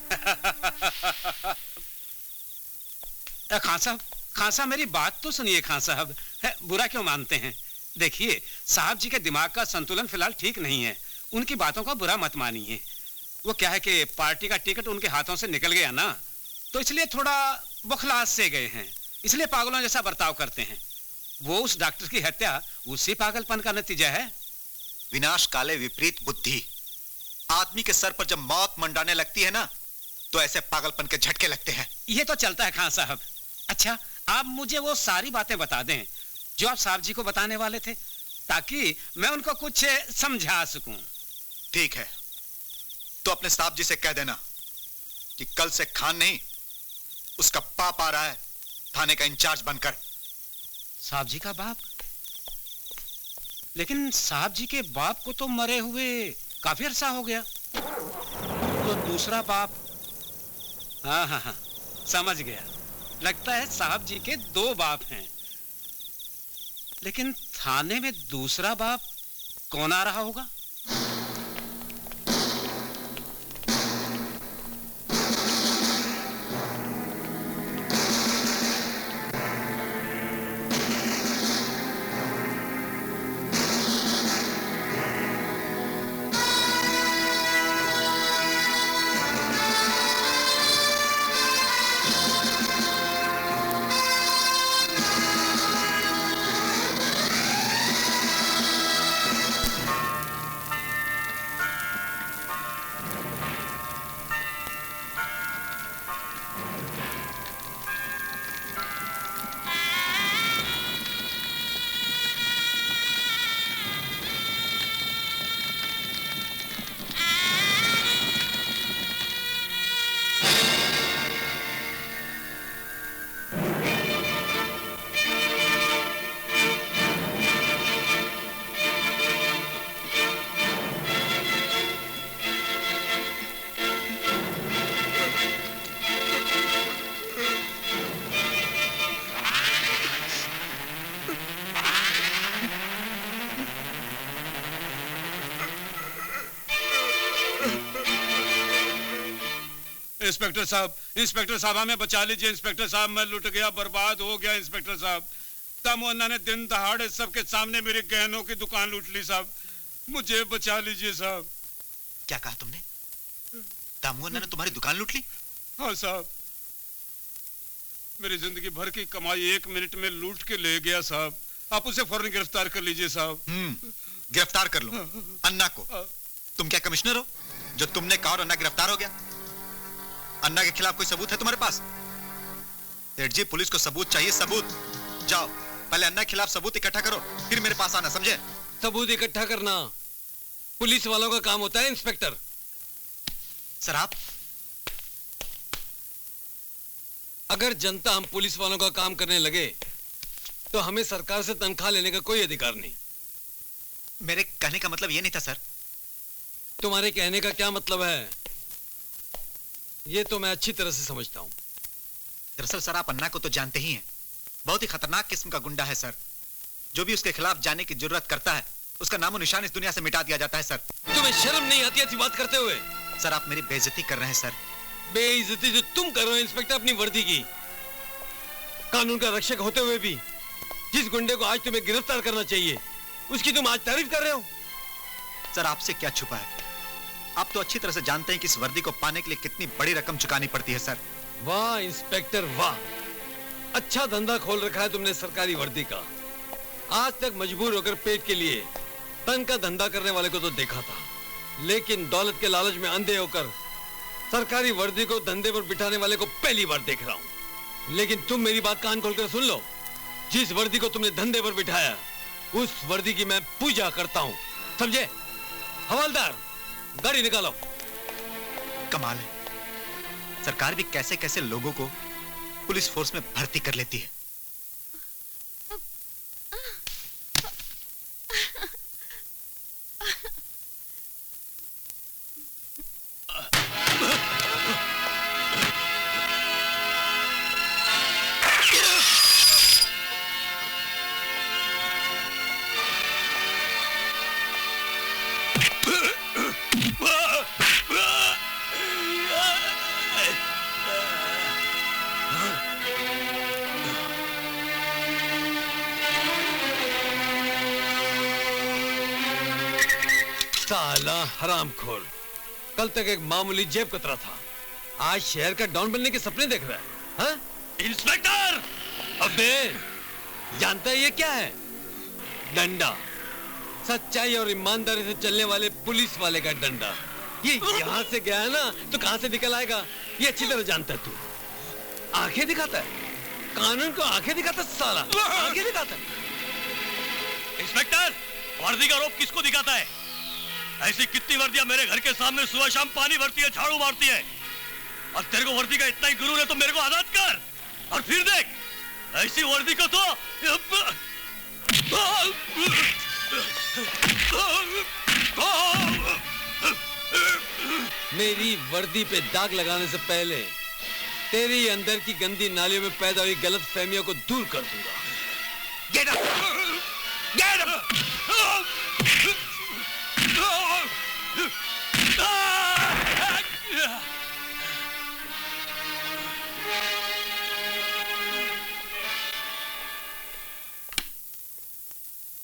खान साहब, मेरी बात तो सुनिए। खान साहब, बुरा क्यों मानते हैं? देखिए, साहब जी के दिमाग का संतुलन फिलहाल ठीक नहीं है। उनकी बातों का बुरा मत मानिए। वो क्या है कि पार्टी का टिकट उनके हाथों से निकल गया ना, तो इसलिए थोड़ा बुखलाहट से गए हैं, इसलिए पागलों जैसा बर्ताव करते हैं। वो उस डॉक्टर की हत्या उसी पागलपन का नतीजा है। विनाश काले विपरीत बुद्धि। आदमी के सर पर जब मौत मंडाने लगती है ना, तो ऐसे पागलपन के झटके लगते हैं। ये तो चलता है खान साहब। अच्छा, आप मुझे वो सारी बातें बता दें जो आप साहब जी को बताने वाले थे, ताकि मैं उनको कुछ समझा सकूं। ठीक है, तो अपने साहब जी से कह देना कि कल से खान नहीं, उसका बाप आ रहा है थाने का इंचार्ज बनकर। साहब जी का बाप? लेकिन साहब जी के बाप को तो मरे हुए काफी अरसा हो गया। तो दूसरा बाप? हाँ, समझ गया। लगता है साहब जी के 2 बाप हैं। लेकिन थाने में दूसरा बाप कौन आ रहा होगा? इंस्पेक्टर साहब हमें बचा लीजिए। इंस्पेक्टर साहब, मैं लुट गया, बर्बाद हो गया। इंस्पेक्टर साहब, दामोन्ना ने दिन दहाड़े सबके सामने मेरे गहनों की दुकान लूट ली। साहब, मुझे बचा लीजिए साहब। क्या कहा तुमने? दामोन्ना ने तुम्हारी दुकान लूट ली? हाँ साहब, मेरी जिंदगी भर की कमाई 1 मिनट में लूट के ले गया साहब। आप उसे फौरन गिरफ्तार कर लीजिए साहब। गिरफ्तार कर लो अन्ना को। तुम क्या कमिश्नर हो जो तुमने कहा और अन्ना गिरफ्तार हो गया? अन्ना के खिलाफ कोई सबूत है तुम्हारे पास? सेठ जी, पुलिस को सबूत चाहिए, सबूत। जाओ, पहले अन्ना के खिलाफ सबूत इकट्ठा करो, फिर मेरे पास आना, समझे? सबूत इकट्ठा करना पुलिस वालों का काम होता है इंस्पेक्टर। सर आप? अगर जनता हम पुलिस वालों का काम करने लगे तो हमें सरकार से तनख्वाह लेने का कोई अधिकार नहीं। मेरे कहने का मतलब ये नहीं था सर। तुम्हारे कहने का क्या मतलब है ये तो मैं अच्छी तरह से समझता हूं। दरअसल सर, आप अन्ना को तो जानते ही हैं। बहुत ही खतरनाक किस्म का गुंडा है सर। जो भी उसके खिलाफ जाने की जरूरत करता है, उसका नामो निशान इस दुनिया से मिटा दिया जाता है सर। तुम्हें शर्म नहीं आती ऐसी बात करते हुए? सर, आप मेरी बेइज्जती कर रहे हैं सर। बेइज्जती जो तुम कर रहे हो इंस्पेक्टर अपनी वर्दी की। कानून का रक्षक होते हुए भी जिस गुंडे को आज तुम्हें गिरफ्तार करना चाहिए, उसकी तुम आज तारीफ कर रहे हो। सर, आपसे क्या छुपा है? आप तो अच्छी तरह से जानते हैं कि इस वर्दी को पाने के लिए कितनी बड़ी रकम चुकानी पड़ती है सर। वाह इंस्पेक्टर वाह, अच्छा धंधा खोल रखा है तुमने सरकारी वर्दी का। आज तक मजबूर होकर पेट के लिए तन का धंधा करने वाले को तो देखा था, लेकिन दौलत के लालच में अंधे होकर सरकारी वर्दी को धंधे पर बिठाने वाले को पहली बार देख रहा हूं। लेकिन तुम मेरी बात कान खोलकर सुन लो, जिस वर्दी को तुमने धंधे पर बिठाया उस वर्दी की मैं पूजा करता हूं, समझे? हवलदार, गाड़ी निकालो। कमाल है, सरकार भी कैसे कैसे लोगों को पुलिस फोर्स में भर्ती कर लेती है। साला हरामखोर, कल तक एक मामूली जेब कतरा था, आज शहर का डॉन बनने के सपने देख रहा है, हाँ? इंस्पेक्टर! अबे, जानता है ये क्या है? डंडा। सच्चाई और ईमानदारी से चलने वाले पुलिस वाले का डंडा। ये यहाँ से गया है ना, तो कहाँ से निकल आएगा? ये अच्छी तरह जानता है तू। आंखें दिखाता है, कानून को आंखें दिखाता है साला, आंखें दिखाता है। इंस्पेक्टर, वर्दी का रोप किसको दिखाता है? ऐसी कितनी वर्दियां मेरे घर के सामने सुबह शाम पानी भरती है, झाड़ू मारती है, और तेरे को वर्दी का इतना ही गुरूर है तो मेरे को आजाद कर। और फिर देख, ऐसी वर्दी को तो मेरी वर्दी पे दाग लगाने से पहले तेरी अंदर की गंदी नालियों में पैदा हुई गलत फहमियों को दूर कर दूंगा। Get up! Get up!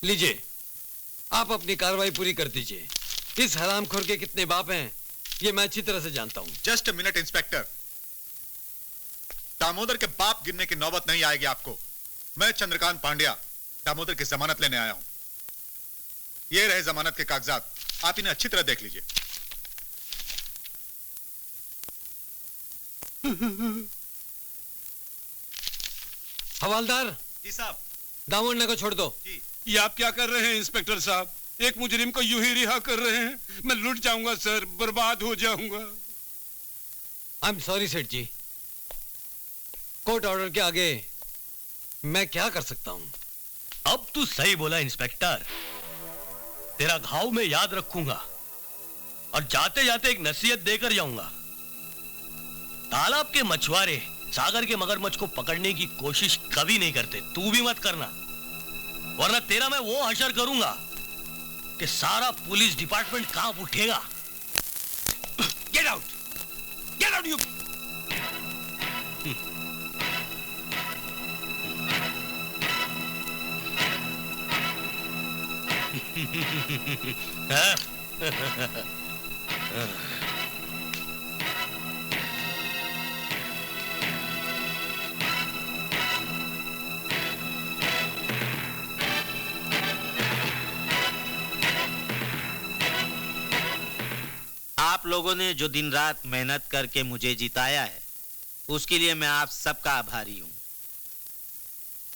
लीजिए, आप अपनी कार्रवाई पूरी कर दीजिए। इस हरामखोर के कितने बाप हैं ये मैं अच्छी तरह से जानता हूं। Just a minute inspector, Damodar के बाप गिनने की नौबत नहीं आएगी आपको। मैं चंद्रकांत पांड्या दामोदर की जमानत लेने आया हूं। ये रहे जमानत के कागजात, आप इन्हें अच्छी तरह देख लीजिए। हवालदार जी साहब। दामोदर को छोड़ दो। ये आप क्या कर रहे हैं इंस्पेक्टर साहब? एक मुजरिम को यूं ही रिहा कर रहे हैं? मैं लुट जाऊंगा सर, बर्बाद हो जाऊंगा। आई एम सॉरी सेठ जी, कोर्ट ऑर्डर के आगे मैं क्या कर सकता हूं? अब तू सही बोला इंस्पेक्टर, तेरा घाव मैं याद रखूंगा और जाते जाते एक नसीहत देकर जाऊंगा। तालाब के मछुआरे सागर के मगरमच्छ को पकड़ने की कोशिश कभी नहीं करते, तू भी मत करना, वरना तेरा मैं वो हशर करूंगा कि सारा पुलिस डिपार्टमेंट कांप उठेगा। Get out, get out you. आप लोगों ने जो दिन रात मेहनत करके मुझे जिताया है, उसके लिए मैं आप सबका आभारी हूं।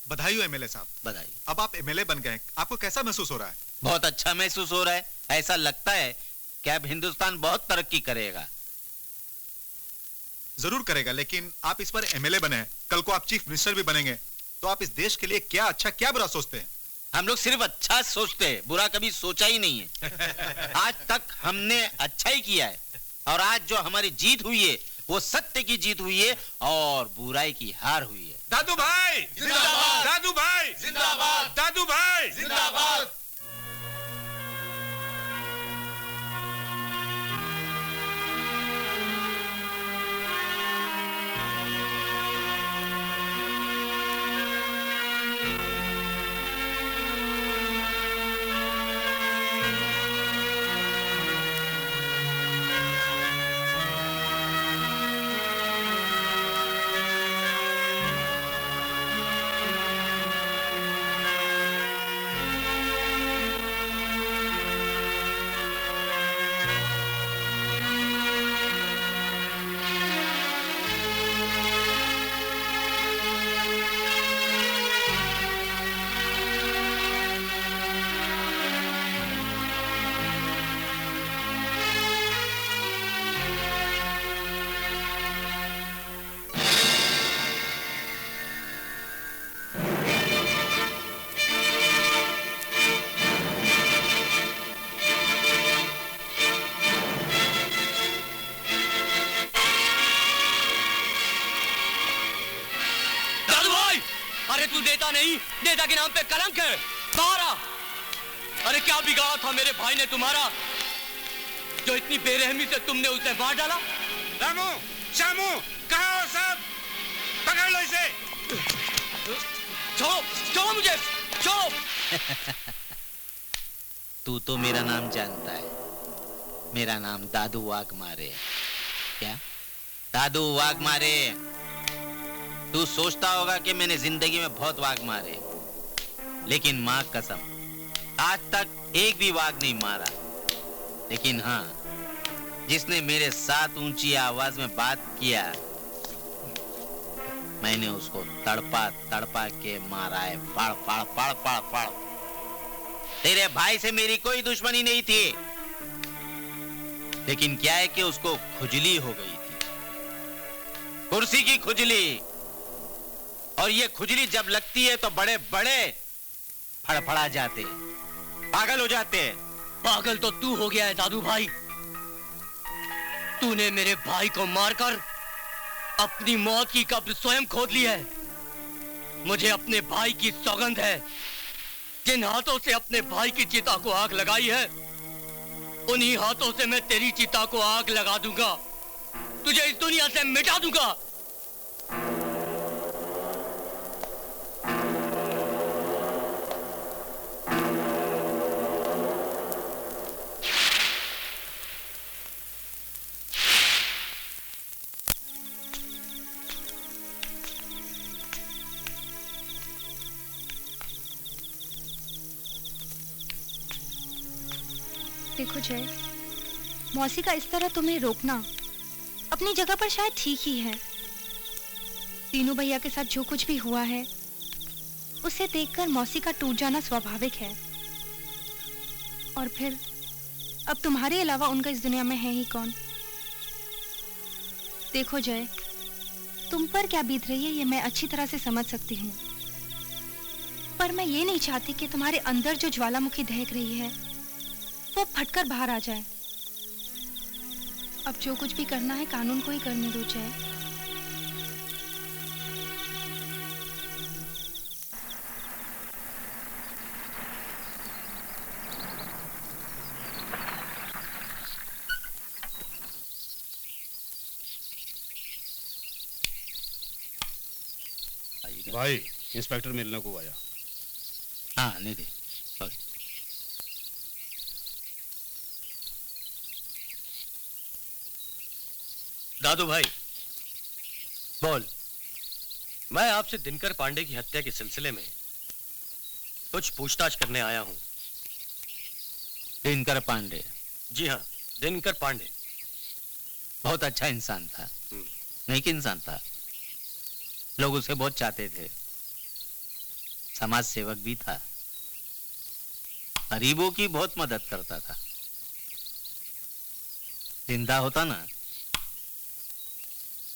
बधाई हो एमएलए साहब। बधाई। अब आप एमएलए बन गए, आपको कैसा महसूस हो रहा है? बहुत अच्छा महसूस हो रहा है। ऐसा लगता है कि अब हिंदुस्तान बहुत तरक्की करेगा। जरूर करेगा, लेकिन आप इस पर एमएलए बने हैं, कल को आप चीफ मिनिस्टर भी बनेंगे, तो आप इस देश के लिए क्या अच्छा क्या बुरा सोचते हैं? हम लोग सिर्फ अच्छा सोचते हैं, बुरा कभी सोचा ही नहीं है। आज तक हमने अच्छा ही किया है, और आज जो हमारी जीत हुई है वो सत्य की जीत हुई है और बुराई की हार हुई है। दादू भाई जिंदाबाद! दादू भाई जिंदाबाद! दादू भाई जिंदाबाद! नहीं, नेता के नाम पे कलंक है। बाहर आ। अरे क्या बिगाड़ा था मेरे भाई ने तुम्हारा, जो इतनी बेरहमी से तुमने उसे मार डाला? रामू, शामू, कहाँ हो सब? पकड़ लो इसे। छोड़ो, छोड़ो मुझे, छोड़ो। तू तो मेरा नाम जानता है, मेरा नाम दादू वाघमारे। क्या? दादू वाघमारे। तू सोचता होगा कि मैंने जिंदगी में बहुत वाघ मारे, लेकिन मां कसम आज तक एक भी वाघ नहीं मारा। लेकिन हाँ, जिसने मेरे साथ ऊंची आवाज में बात किया, मैंने उसको तड़पा तड़पा के मारा है। पड़ पड़ पड़ पड़ पड़। तेरे भाई से मेरी कोई दुश्मनी नहीं थी, लेकिन क्या है कि उसको खुजली हो गई थी, कुर्सी की खुजली। और ये खुजली जब लगती है तो बड़े बड़े फड़फड़ा जाते, पागल हो जाते। पागल तो तू हो गया है दादू भाई। तूने मेरे भाई को मारकर अपनी मौत की कब्र स्वयं खोद ली है। मुझे अपने भाई की सौगंध है, जिन हाथों से अपने भाई की चिता को आग लगाई है, उन्हीं हाथों से मैं तेरी चिता को आग लगा दूंगा, तुझे इस दुनिया से मिटा दूंगा। देखो जय, मौसी का इस तरह तुम्हें रोकना अपनी जगह पर शायद ठीक ही है। तीनों भैया के साथ जो कुछ भी हुआ है, उसे देखकर मौसी का टूट जाना स्वाभाविक है। और फिर अब तुम्हारे अलावा उनका इस दुनिया में है ही कौन। देखो जय, तुम पर क्या बीत रही है ये मैं अच्छी तरह से समझ सकती हूँ, पर मैं ये नहीं चाहती कि तुम्हारे अंदर जो ज्वालामुखी दहक रही है वो फटकर बाहर आ जाए। अब जो कुछ भी करना है कानून को ही करने दो जय। भाई, इंस्पेक्टर मिलने को आया। हाँ, नहीं दे। सॉरी। दादू भाई, बोल। मैं आपसे दिनकर पांडे की हत्या के सिलसिले में कुछ पूछताछ करने आया हूं। दिनकर पांडे? जी हाँ, दिनकर पांडे बहुत अच्छा इंसान था, नेक इंसान था। लोग उसे बहुत चाहते थे, समाज सेवक भी था, गरीबों की बहुत मदद करता था। जिंदा होता ना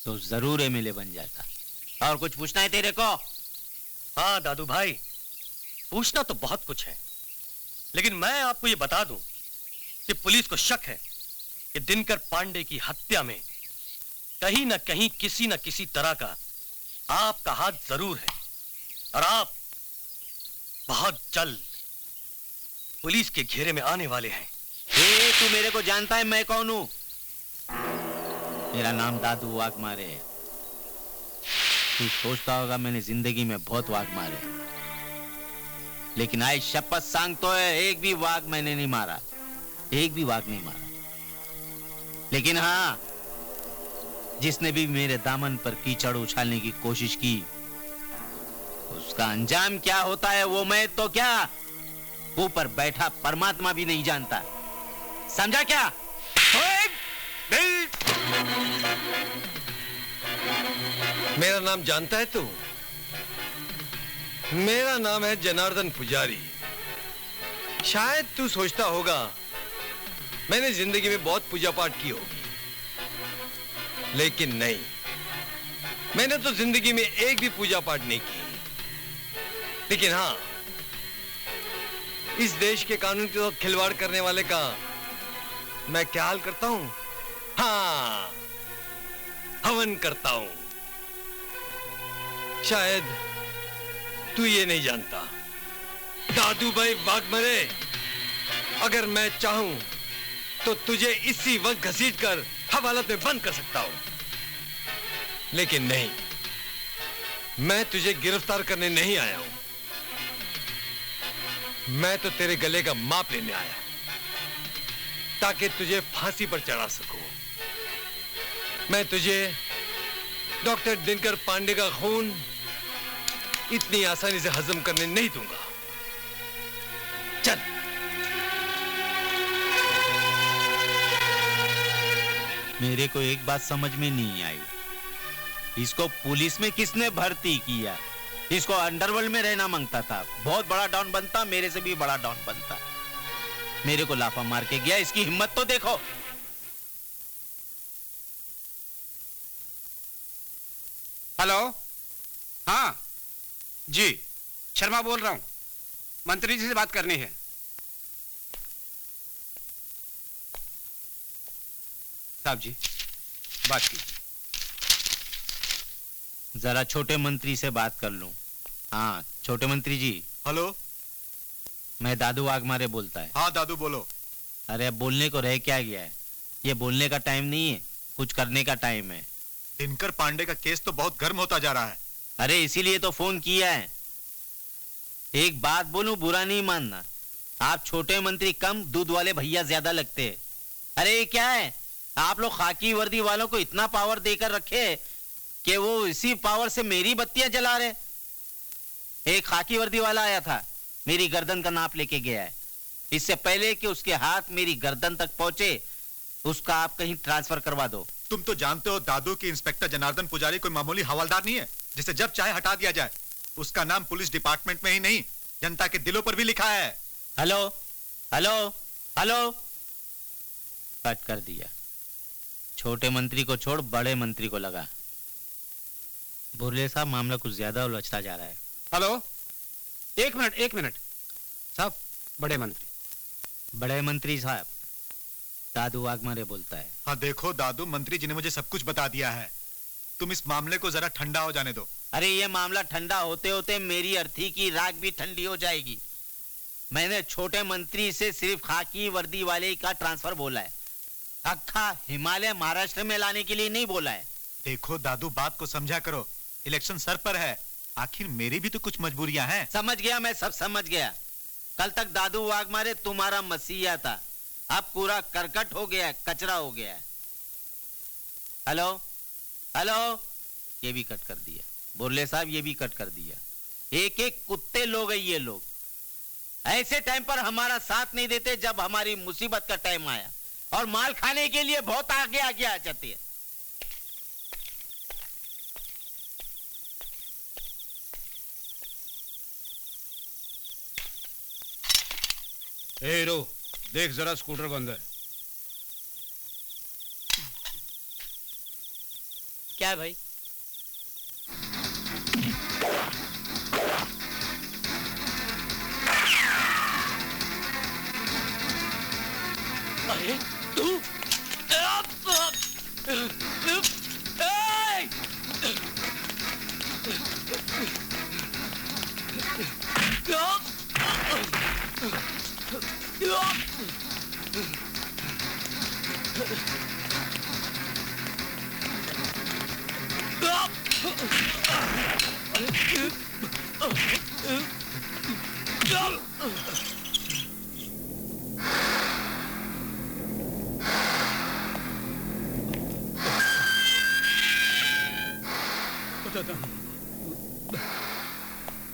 तो जरूर एमएलए बन जाता। और कुछ पूछना है तेरे को? हाँ दादू भाई, पूछना तो बहुत कुछ है, लेकिन मैं आपको ये बता दूं कि पुलिस को शक है कि दिनकर पांडे की हत्या में कहीं ना कहीं किसी न किसी तरह का आपका हाथ जरूर है, और आप बहुत जल्द पुलिस के घेरे में आने वाले हैं। तू मेरे को जानता है मैं कौन हूं? मेरा नाम दादू वाघमारे है। तू सोचता होगा मैंने जिंदगी में बहुत वाघ मारे, लेकिन आज शपथ सांगतो है, एक भी वाघ मैंने नहीं मारा, एक भी वाघ नहीं मारा। लेकिन हाँ, जिसने भी मेरे दामन पर कीचड़ उछालने की कोशिश की, उसका अंजाम क्या होता है वो मैं तो क्या, ऊपर बैठा परमात्मा भी नहीं जानता। समझा क्या? मेरा नाम जानता है तू? मेरा नाम है जनार्दन पुजारी। शायद तू सोचता होगा मैंने जिंदगी में बहुत पूजा पाठ की होगी, लेकिन नहीं, मैंने तो जिंदगी में एक भी पूजा पाठ नहीं की। लेकिन हाँ, इस देश के कानून के साथ खिलवाड़ करने वाले का मैं क्या हाल करता हूं? हाँ, हवन करता हूं। शायद तू ये नहीं जानता, दादू भाई वाघमरे, अगर मैं चाहूं तो तुझे इसी वक्त घसीटकर हवालात में बंद कर सकता हूं, लेकिन नहीं, मैं तुझे गिरफ्तार करने नहीं आया हूं। मैं तो तेरे गले का माप लेने आया ताकि तुझे फांसी पर चढ़ा सकूं। मैं तुझे डॉक्टर दिनकर पांडे का खून इतनी आसानी से हजम करने नहीं दूंगा। चल। मेरे को एक बात समझ में नहीं आई, इसको पुलिस में किसने भर्ती किया? इसको अंडरवर्ल्ड में रहना मांगता था, बहुत बड़ा डॉन बनता, मेरे से भी बड़ा डॉन बनता। मेरे को लाफा मार के गया, इसकी हिम्मत तो देखो। हेलो, हाँ जी, शर्मा बोल रहा हूं, मंत्री जी से बात करनी है। साहब जी, बात कीजिए। जरा छोटे मंत्री से बात कर लूं। हाँ छोटे मंत्री जी। हेलो, मैं दादू वाघमारे बोलता है। हाँ दादू बोलो। अरे अब बोलने को रह क्या गया है, ये बोलने का टाइम नहीं है, कुछ करने का टाइम है। दिनकर पांडे का केस तो बहुत गर्म होता जा रहा है। अरे इसीलिए तो फोन किया है। एक बात बोलूं, बुरा नहीं मानना, आप छोटे मंत्री कम, दूध वाले भैया ज्यादा लगते हैं। अरे ये क्या है, आप लोग खाकी वर्दी वालों को इतना पावर देकर रखे कि वो इसी पावर से मेरी बत्तियां जला रहे। एक खाकी वर्दी वाला आया था, मेरी गर्दन का नाप लेके गया है। इससे पहले कि उसके हाथ मेरी गर्दन तक पहुंचे, उसका आप कहीं ट्रांसफर करवा दो। तुम तो जानते हो दादू की इंस्पेक्टर जनार्दन पुजारी कोई मामूली हवलदार नहीं है जिसे जब चाहे हटा दिया जाए। उसका नाम पुलिस डिपार्टमेंट में ही नहीं, जनता के दिलों पर भी लिखा है। हेलो हेलो हेलो, कट कर दिया। छोटे मंत्री को छोड़ बड़े मंत्री को लगा। बुरले साहब, मामला कुछ ज्यादा उलझता जा रहा है। हेलो, एक मिनट साहब, बड़े मंत्री साहब, दादू वाघमारे बोलता है। हाँ देखो दादू, मंत्री जी ने मुझे सब कुछ बता दिया है, तुम इस मामले को जरा ठंडा हो जाने दो। अरे ये मामला ठंडा होते होते मेरी अर्थी की राख भी ठंडी हो जाएगी। मैंने छोटे मंत्री से सिर्फ खाकी वर्दी वाले का ट्रांसफर बोला है, अक्खा हिमालय महाराष्ट्र में लाने के लिए नहीं बोला है। देखो दादू, बात को समझा करो, इलेक्शन सर पर है, आखिर मेरी भी तो कुछ मजबूरियां हैं। समझ गया, मैं सब समझ गया। कल तक दादू वाघमारे तुम्हारा मसीहा था, अब पूरा करकट हो गया, कचरा हो गया। हेलो हेलो, ये भी कट कर दिया। बुरले साहब, ये भी कट कर दिया। एक एक कुत्ते लोग हैं ये लोग, ऐसे टाइम पर हमारा साथ नहीं देते जब हमारी मुसीबत का टाइम आया, और माल खाने के लिए बहुत आगे आगे आ जाते हैं। ए रो, देख जरा स्कूटर बंद है। क्या है भाई? अरे तू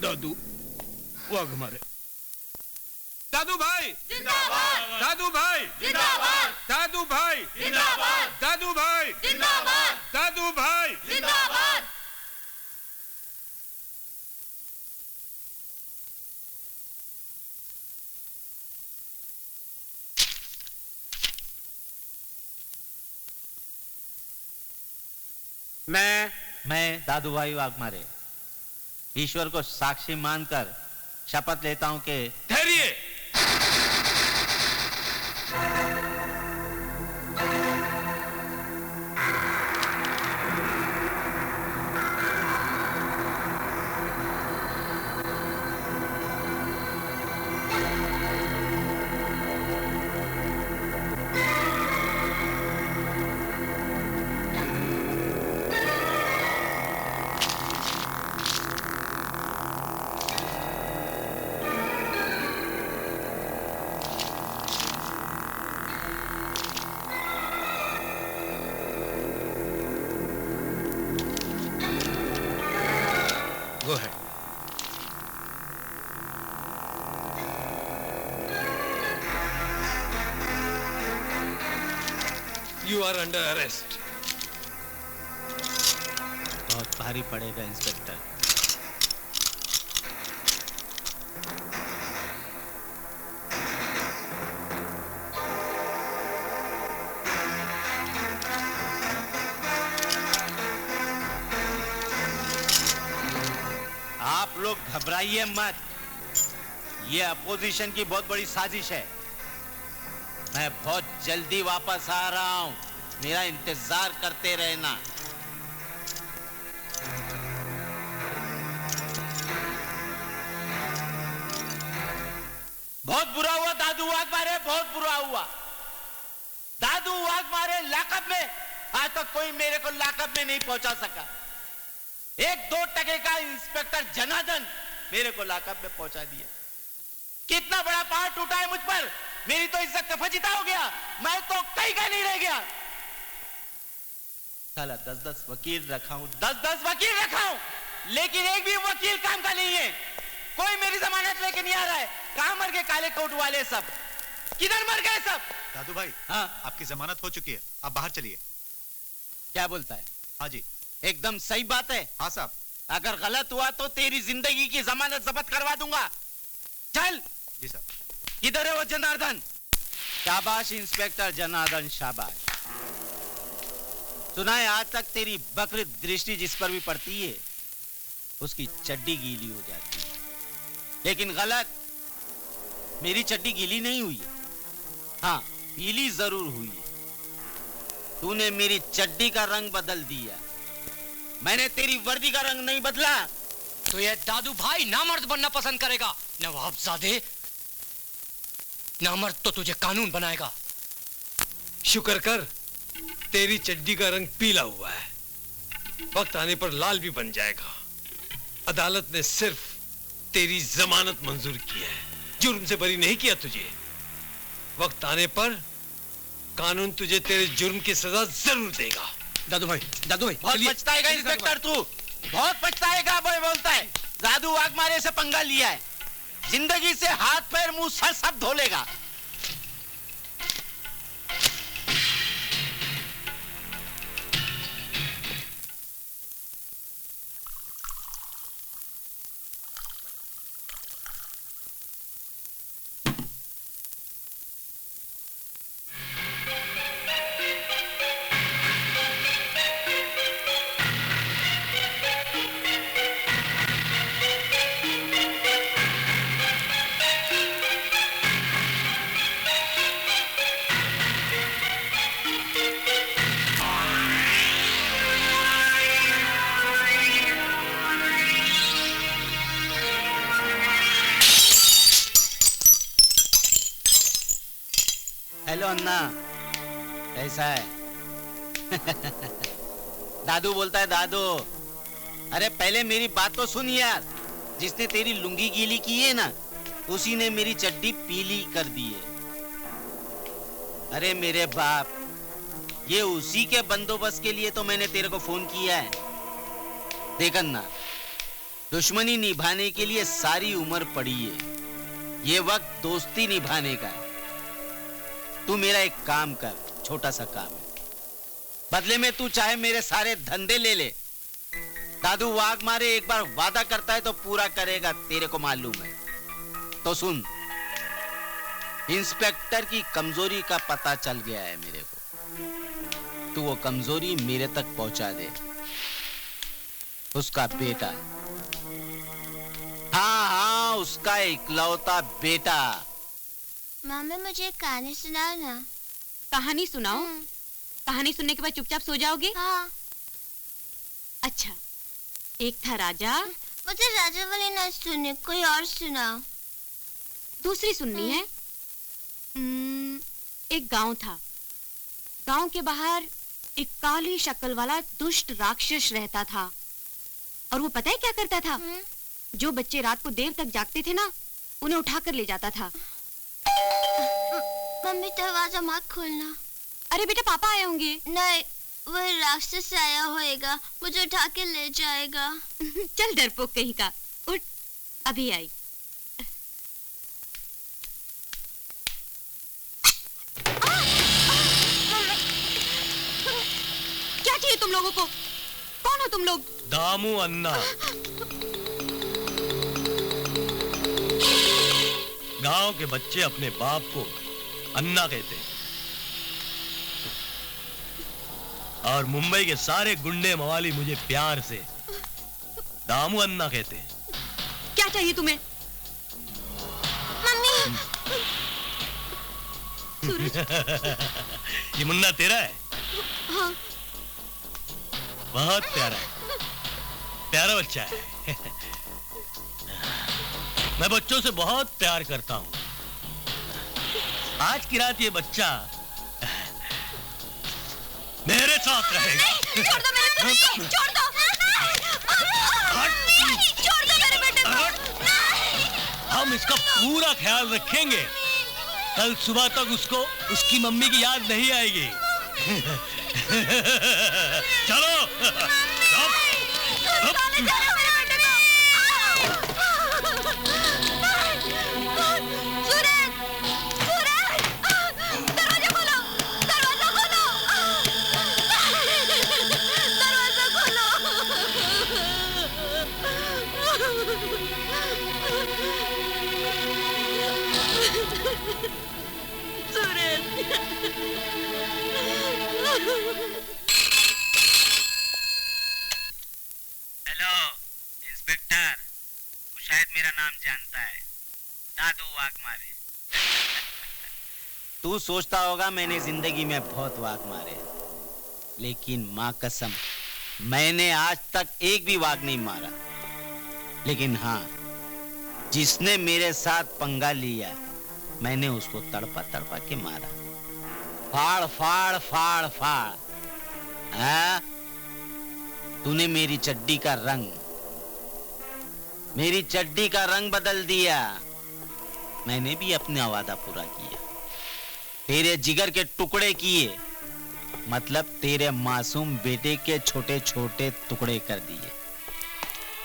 दादू वाघमारे। दादू भाई जिंदाबाद, दादू भाई जिंदाबाद, दादू भाई जिंदाबाद, दादू भाई जिंदाबाद, दादू भाई जिंदाबाद। मैं दादू भाई वाघमारे ईश्वर को साक्षी मानकर शपथ लेता हूं कि ठहरिए। You are under arrest. बहुत भारी पड़ेगा इंस्पेक्टर। आप लोग घबराइए मत, ये अपोजिशन की बहुत बड़ी साजिश है। मैं बहुत जल्दी वापस आ रहा हूं, मेरा इंतजार करते रहना। बहुत बुरा हुआ दादू वाघ मारे, बहुत बुरा हुआ। दादू वाघ मारे लाकअप में, आज तक कोई मेरे को लाकअप में नहीं पहुंचा सका। 1-2 टके का इंस्पेक्टर जनार्दन मेरे को लाकअप में पहुंचा दिया। कितना बड़ा पहाड़ टूटा है मुझ पर, मेरी तो इज्जत का फजीता हो गया, मैं तो कहीं का नहीं रह गया। साला 10-10 वकील रखा हूं, 10-10 वकील रखा हूं, लेकिन एक भी वकील काम का नहीं है। कोई मेरी जमानत लेके नहीं आ रहा है। कहां मर गए काले कोट वाले सब, किधर मर गए सब? दादू भाई, हाँ आपकी जमानत हो चुकी है, आप बाहर चलिए। क्या बोलता है? हाँ जी। एकदम सही बात है। हाँ साहब। अगर गलत हुआ तो तेरी जिंदगी की जमानत जब्त करवा दूंगा। चल। जी साहब। किधर है वो जनार्दन? शाबाश इंस्पेक्टर जनार्दन, शाबाश। सुना है आज तक तेरी बक्र दृष्टि जिस पर भी पड़ती है उसकी चड्डी गीली हो जाती है, लेकिन गलत, मेरी चड्डी गीली नहीं हुई है। हाँ, पीली जरूर हुई है। तूने मेरी चड्डी का रंग बदल दिया, मैंने तेरी वर्दी का रंग नहीं बदला। तो ये दादू भाई नामर्द बनना पसंद करेगा। नवाबजादे, नामर्द तो तुझे कानून बनाएगा। शुक्र कर तेरी चड्डी का रंग पीला हुआ है, वक्त आने पर लाल भी बन जाएगा। अदालत ने सिर्फ तेरी जमानत मंजूर की है, जुर्म से बरी नहीं किया तुझे। वक्त आने पर कानून तुझे तेरे जुर्म की सजा जरूर देगा। दादू भाई बहुत पछताएगा इंस्पेक्टर, तू बहुत पछताएगा। भाई बोलता है दादू वाघमारे से पंगा लिया है, जिंदगी से हाथ पैर मुंह सर सब धो लेगा। हेलो अन्ना, कैसा है? दादू बोलता है दादू। अरे पहले मेरी बात तो सुन यार, जिसने तेरी लुंगी गीली की है ना, उसी ने मेरी चड्डी पीली कर दी है। अरे मेरे बाप, ये उसी के बंदोबस्त के लिए तो मैंने तेरे को फोन किया है। देख अन्ना, दुश्मनी निभाने के लिए सारी उम्र पड़ी है, ये वक्त दोस्ती निभाने का है। तू मेरा एक काम कर, छोटा सा काम है, बदले में तू चाहे मेरे सारे धंधे ले ले। दादू वाघमारे एक बार वादा करता है तो पूरा करेगा, तेरे को मालूम है। तो सुन, इंस्पेक्टर की कमजोरी का पता चल गया है मेरे को, तू वो कमजोरी मेरे तक पहुंचा दे। उसका बेटा, हाँ, उसका इकलौता बेटा। मामा मुझे एक कहानी सुनाओ ना। कहानी सुनाओ? कहानी सुनने के बाद चुपचाप सो जाओगे? हाँ। अच्छा, एक था राजा। मुझे राजा वाली ना सुने, कोई और सुनाओ। दूसरी सुननी है? एक गांव था, गांव के बाहर एक काली शक्ल वाला दुष्ट राक्षस रहता था, और वो पता है क्या करता था? जो बच्चे रात को देर तक जागते थे ना, उन्हें उठाकर ले जाता था। मम्मी दरवाजा मत खोलना। अरे बेटा, पापा आए होंगे। नहीं, वो राक्षस आया होएगा, मुझे उठा के ले जाएगा। चल डरपोक कहीं का, उठ, अभी आई। तुम लोगों को? कौन हो तुम लोग? दामू अन्ना। गांव के बच्चे अपने बाप को अन्ना कहते हैं और मुंबई के सारे गुंडे मवाली मुझे प्यार से दामू अन्ना कहते हैं। क्या चाहिए तुम्हें? मम्मी। ये मुन्ना तेरा है? हाँ। बहुत प्यारा है, प्यारा बच्चा है। मैं बच्चों से बहुत प्यार करता हूँ। आज की रात ये बच्चा मेरे साथ रहेगा। छोड़ दो मेरे बेटे को, छोड़ दो। छोड़ दो मेरे बेटे को। हम इसका पूरा ख्याल रखेंगे। कल सुबह तक उसको उसकी मम्मी की याद नहीं आएगी। चलो। हेलो इंस्पेक्टर, वो शायद मेरा नाम जानता है, दादू वाघमारे। तू सोचता होगा मैंने जिंदगी में बहुत वाघ मारे, लेकिन माँ कसम मैंने आज तक एक भी वाघ नहीं मारा। लेकिन हाँ, जिसने मेरे साथ पंगा लिया मैंने उसको तड़पा तड़पा के मारा। फाड़ फाड़ फाड़ फाड़। हाँ, तूने मेरी चड्डी का रंग बदल दिया। मैंने भी अपना वादा पूरा किया, तेरे जिगर के टुकड़े किए, मतलब तेरे मासूम बेटे के छोटे छोटे टुकड़े कर दिए।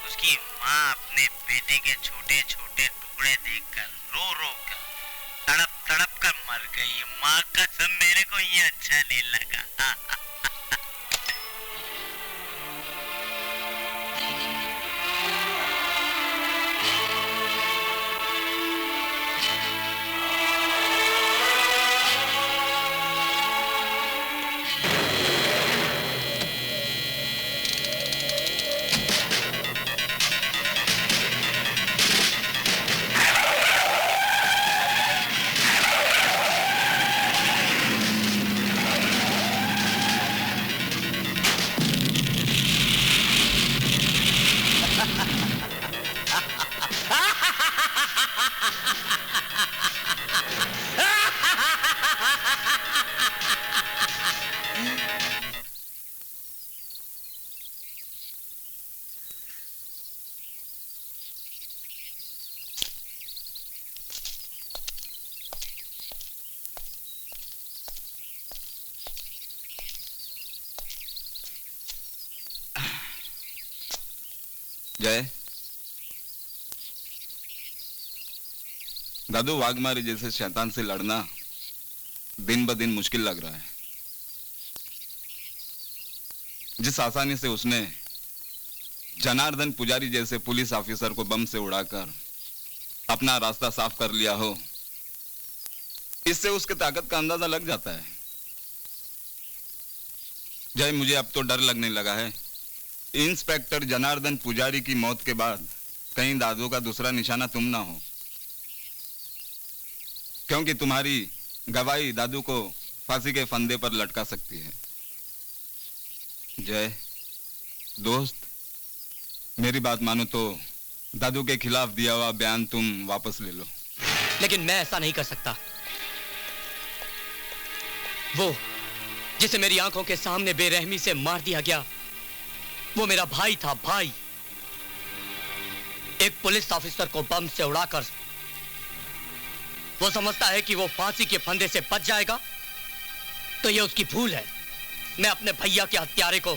उसकी माँ अपने बेटे के छोटे छोटे टुकड़े देखकर रो रो कर तड़प तड़प कर मर गई। माँ कसम मेरे को ये अच्छा नहीं लगा। जय, दादू वाघमारे जैसे शैतान से लड़ना दिन ब दिन मुश्किल लग रहा है। जिस आसानी से उसने जनार्दन पुजारी जैसे पुलिस ऑफिसर को बम से उड़ाकर अपना रास्ता साफ कर लिया हो, इससे उसके ताकत का अंदाजा लग जाता है। जय, मुझे अब तो डर लगने लगा है। इंस्पेक्टर जनार्दन पुजारी की मौत के बाद कहीं दादू का दूसरा निशाना तुम ना हो, क्योंकि तुम्हारी गवाही दादू को फांसी के फंदे पर लटका सकती है। जय दोस्त, मेरी बात मानो तो दादू के खिलाफ दिया हुआ बयान तुम वापस ले लो। लेकिन मैं ऐसा नहीं कर सकता। वो जिसे मेरी आंखों के सामने बेरहमी से मार दिया गया, वो मेरा भाई था, भाई। एक पुलिस ऑफिसर को बम से उड़ाकर वो समझता है कि वो फांसी के फंदे से बच जाएगा, तो ये उसकी भूल है। मैं अपने भैया के हत्यारे को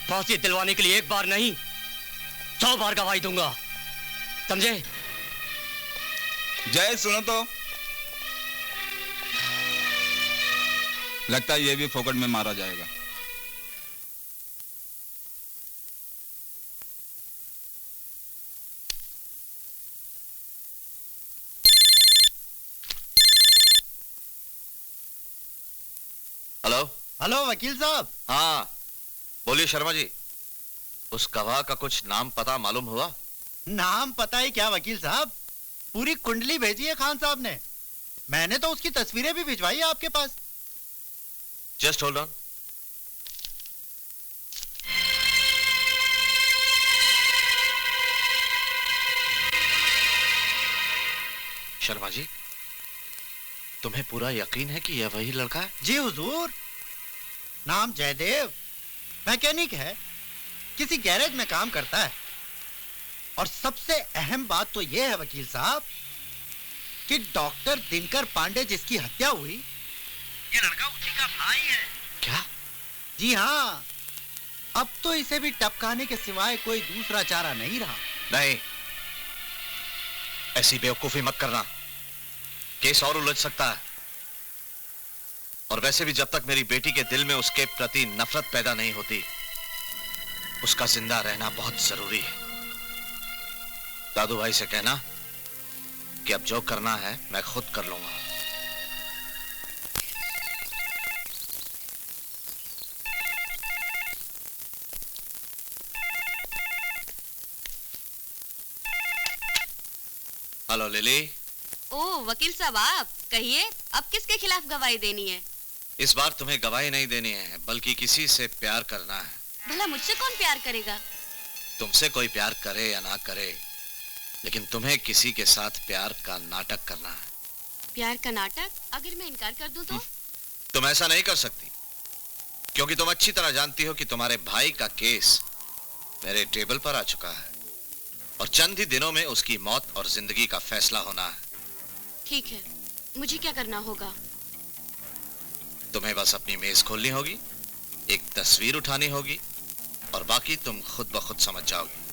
फांसी दिलवाने के लिए एक बार नहीं 100 बार गवाही दूंगा, समझे? जय सुनो तो, लगता है ये भी फोकट में मारा जाएगा। हेलो वकील साहब। हाँ बोलिए शर्मा जी, उस गवाह का कुछ नाम पता मालूम हुआ? नाम पता ही क्या वकील साहब, पूरी कुंडली भेजी है खान साहब ने। मैंने तो उसकी तस्वीरें भी भिजवाई है आपके पास। Just hold on. Sharma ji, तुम्हें पूरा यकीन है कि यह वही लड़का है? जी हुजूर। नाम जयदेव, मैकेनिक है, किसी गैरेज में काम करता है। और सबसे अहम बात तो यह है वकील साहब कि डॉक्टर दिनकर पांडे जिसकी हत्या हुई, ये लड़का उसी का भाई है। क्या? जी हाँ, अब तो इसे भी टपकाने के सिवाय कोई दूसरा चारा नहीं रहा। नहीं, ऐसी बेवकूफी मत करना, केस और उलझ सकता है। और वैसे भी जब तक मेरी बेटी के दिल में उसके प्रति नफरत पैदा नहीं होती, उसका जिंदा रहना बहुत जरूरी है। दादू भाई से कहना कि अब जो करना है मैं खुद कर लूंगा। Hello lily. ओ वकील साहब, आप कहिए, अब किसके खिलाफ गवाही देनी है? इस बार तुम्हें गवाही नहीं देनी है, बल्कि किसी से प्यार करना है। भला मुझसे कौन प्यार करेगा? तुमसे कोई प्यार करे या ना करे, लेकिन तुम्हें किसी के साथ प्यार का नाटक करना है। प्यार का नाटक? अगर मैं इनकार कर दूं तो? तुम ऐसा नहीं कर सकती, क्योंकि तुम अच्छी तरह जानती हो कि तुम्हारे भाई का केस मेरे टेबल पर आ चुका है और चंद ही दिनों में उसकी मौत और जिंदगी का फैसला होना है। ठीक है, मुझे क्या करना होगा? तुम्हें बस अपनी मेज खोलनी होगी, एक तस्वीर उठानी होगी और बाकी तुम खुद ब खुद समझ जाओगी।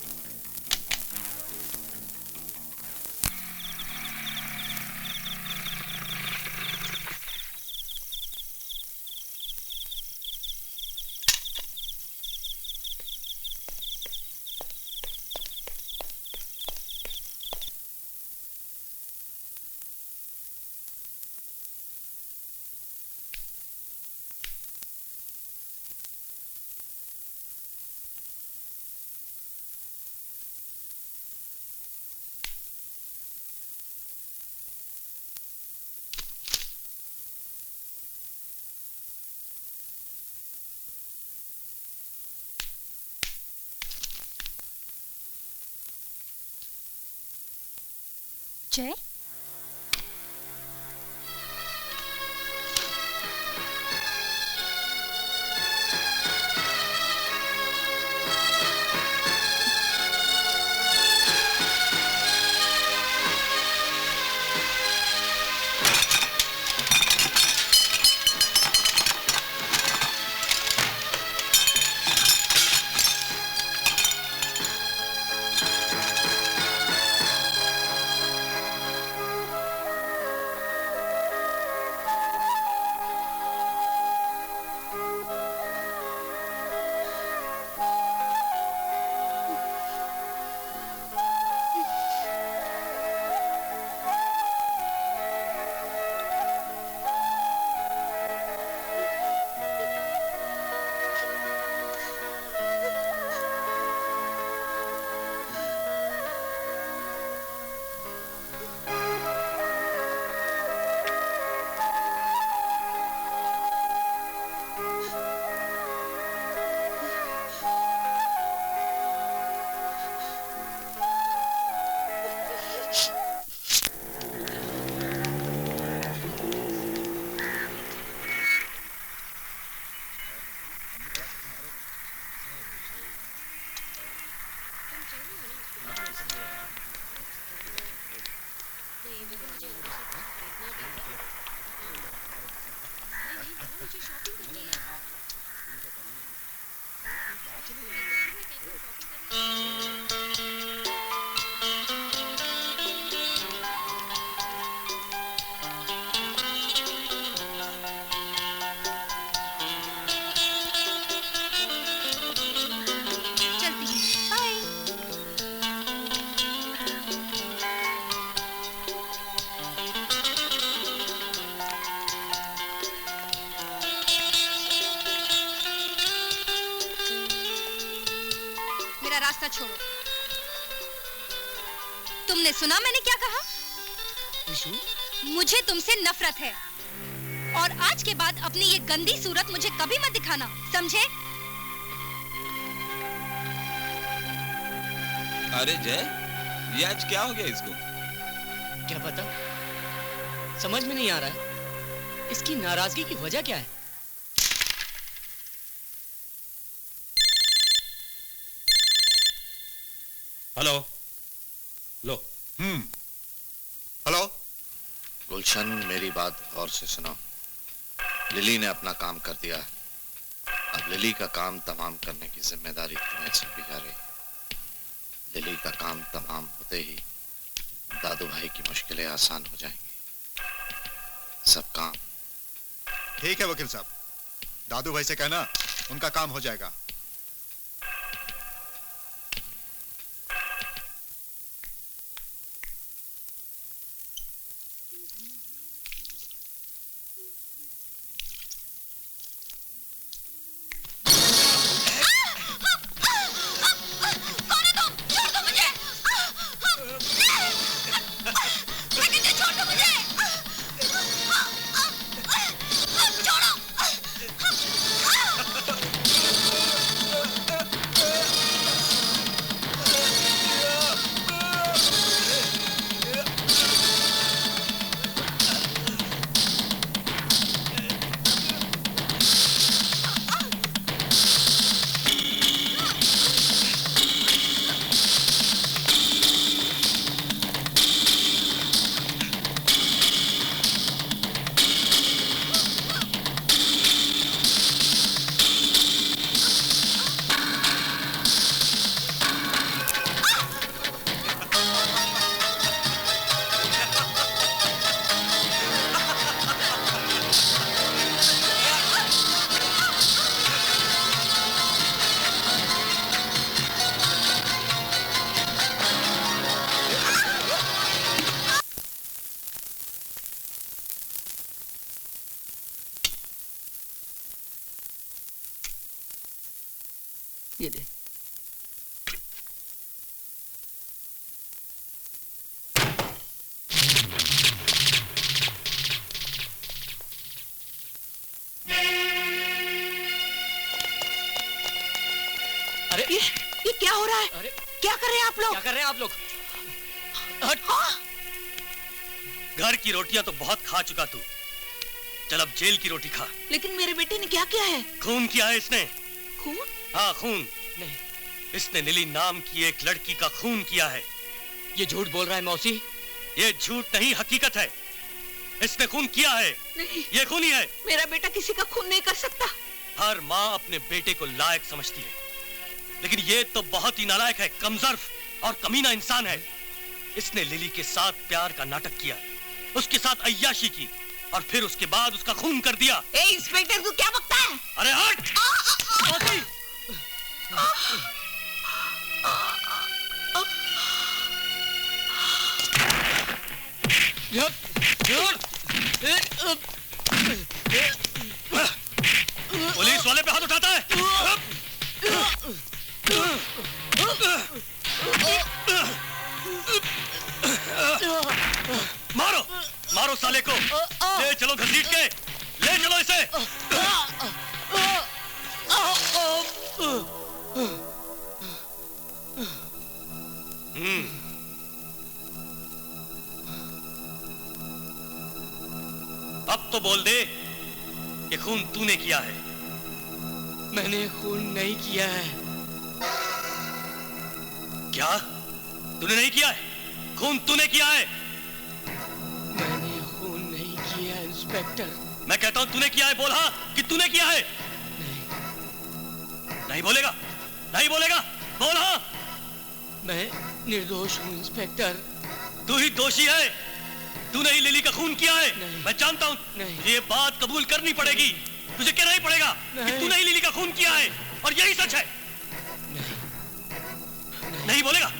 जय, रास्ता छोड़ो। तुमने सुना मैंने क्या कहा? मुझे तुमसे नफरत है और आज के बाद अपनी ये गंदी सूरत मुझे कभी मत दिखाना, समझे? अरे जय, ये आज क्या हो गया इसको? क्या पता, समझ में नहीं आ रहा है इसकी नाराजगी की वजह क्या है। हेलो, लो। हेलो गुलशन, मेरी बात गौर से सुनो। लिली ने अपना काम कर दिया, अब लिली का काम तमाम करने की जिम्मेदारी तुम्हें सौंपी जा रही। लिली का काम तमाम होते ही दादू भाई की मुश्किलें आसान हो जाएंगी। सब काम ठीक है वकील साहब, दादू भाई से कहना उनका काम हो जाएगा। ये दे। अरे ये क्या हो रहा है? अरे क्या कर रहे हैं आप लोग? क्या कर रहे हैं आप लोग? घर की रोटियां तो बहुत खा चुका तू, चल अब जेल की रोटी खा। लेकिन मेरे बेटे ने क्या किया है? खून किया है इसने। खून? हाँ खून। नहीं, इसने लिली नाम की एक लड़की का खून किया है। ये झूठ बोल रहा है मौसी। ये झूठ नहीं, हकीकत है। इसने खून किया है। नहीं, ये खूनी है। मेरा बेटा किसी का खून नहीं कर सकता। हर माँ अपने बेटे को लायक समझती है, लेकिन ये तो बहुत ही नालायक है, कमजोर और कमीना इंसान है। इसने लिली के साथ प्यार का नाटक किया, उसके साथ अय्याशी की और फिर उसके बाद उसका खून कर दिया। ए इंस्पेक्टर, तू क्या बकता है? अरे हट! पुलिस वाले पे हाथ उठाता है। मारो मारो साले को, ले चलो घसीट के, ले चलो इसे। अब तो बोल दे कि खून तूने किया है। मैंने खून नहीं किया है। क्या तूने नहीं किया है? खून तूने किया है? मैंने खून नहीं किया इंस्पेक्टर। मैं कहता हूं तूने किया है, बोल हाँ कि तूने किया है। नहीं बोलेगा? नहीं बोलेगा? बोल हाँ। मैं निर्दोष हूँ इंस्पेक्टर। तू ही दोषी है, तूने ही लिली का खून किया है। मैं जानता हूँ, ये बात कबूल करनी पड़ेगी, तुझे कहना ही पड़ेगा कि तूने ही लिली का खून किया है और यही सच है। नहीं बोलेगा?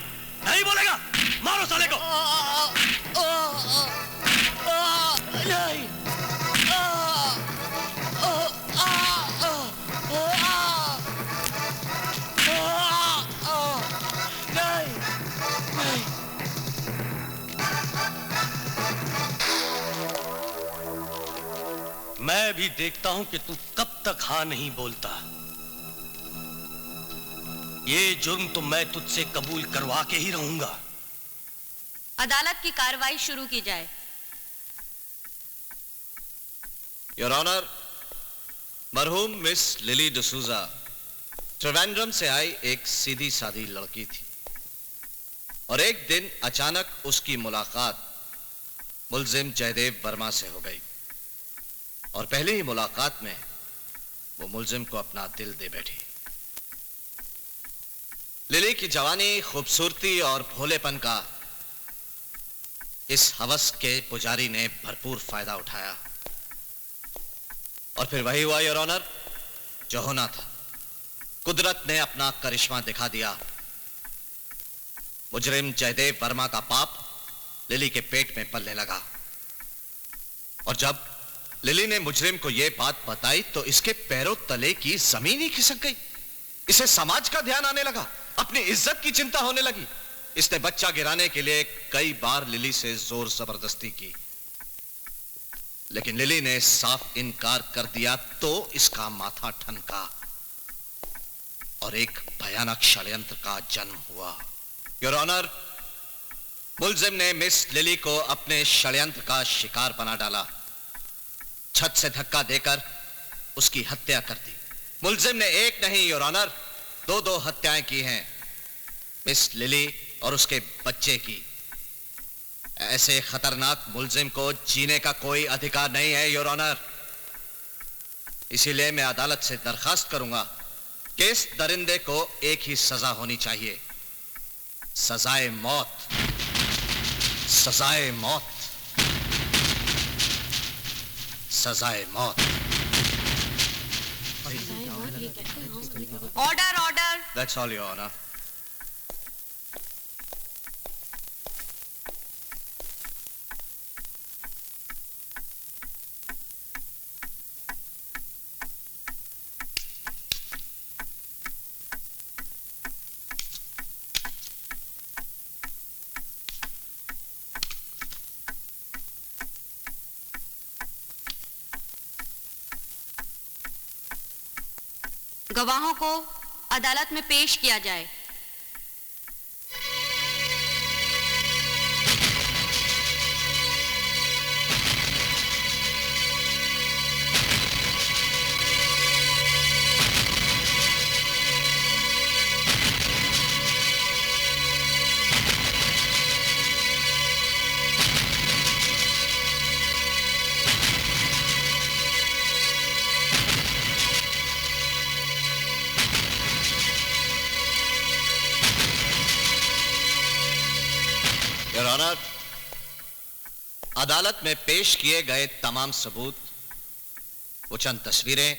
नहीं बोलेगा? मारो साले को। नहीं। मैं भी देखता हूं कि तू कब तक हाँ नहीं बोलता। ये जुर्म तो मैं तुझसे कबूल करवा के ही रहूंगा। अदालत की कार्रवाई शुरू की जाए। योर ऑनर, मरहूम मिस लिली डिसूजा त्रिवेंद्रम से आई एक सीधी सादी लड़की थी और एक दिन अचानक उसकी मुलाकात मुलजिम जयदेव वर्मा से हो गई और पहली ही मुलाकात में वो मुलजिम को अपना दिल दे बैठी। लिली की जवानी, खूबसूरती और भोलेपन का इस हवस के पुजारी ने भरपूर फायदा उठाया और फिर वही हुआ योर ऑनर जो होना था। कुदरत ने अपना करिश्मा दिखा दिया। मुजरिम जयदेव वर्मा का पाप लिली के पेट में पलने लगा और जब लिली ने मुजरिम को यह बात बताई तो इसके पैरों तले की जमीन ही खिसक गई। इसे समाज का ध्यान आने लगा, अपनी इज्जत की चिंता होने लगी। इसने बच्चा गिराने के लिए कई बार लिली से जोर जबरदस्ती की, लेकिन लिली ने साफ इनकार कर दिया तो इसका माथा ठनका और एक भयानक षड्यंत्र का जन्म हुआ। योर ऑनर, मुलजिम ने मिस लिली को अपने षड्यंत्र का शिकार बना डाला। छत से धक्का देकर उसकी हत्या कर दी। मुलजिम ने एक नहीं योर ऑनर, दो हत्याएं की हैं, मिस लिली और उसके बच्चे की। ऐसे खतरनाक मुलजिम को जीने का कोई अधिकार नहीं है योर ऑनर। इसीलिए मैं अदालत से दरखास्त करूंगा कि इस दरिंदे को एक ही सजा होनी चाहिए, सजाए मौत। सजाए मौत, सजाए मौत। Order order. That's all, Your Honor. गवाहों को अदालत में पेश किया जाए। योर ऑनर, अदालत में पेश किए गए तमाम सबूत, वो चंद तस्वीरें,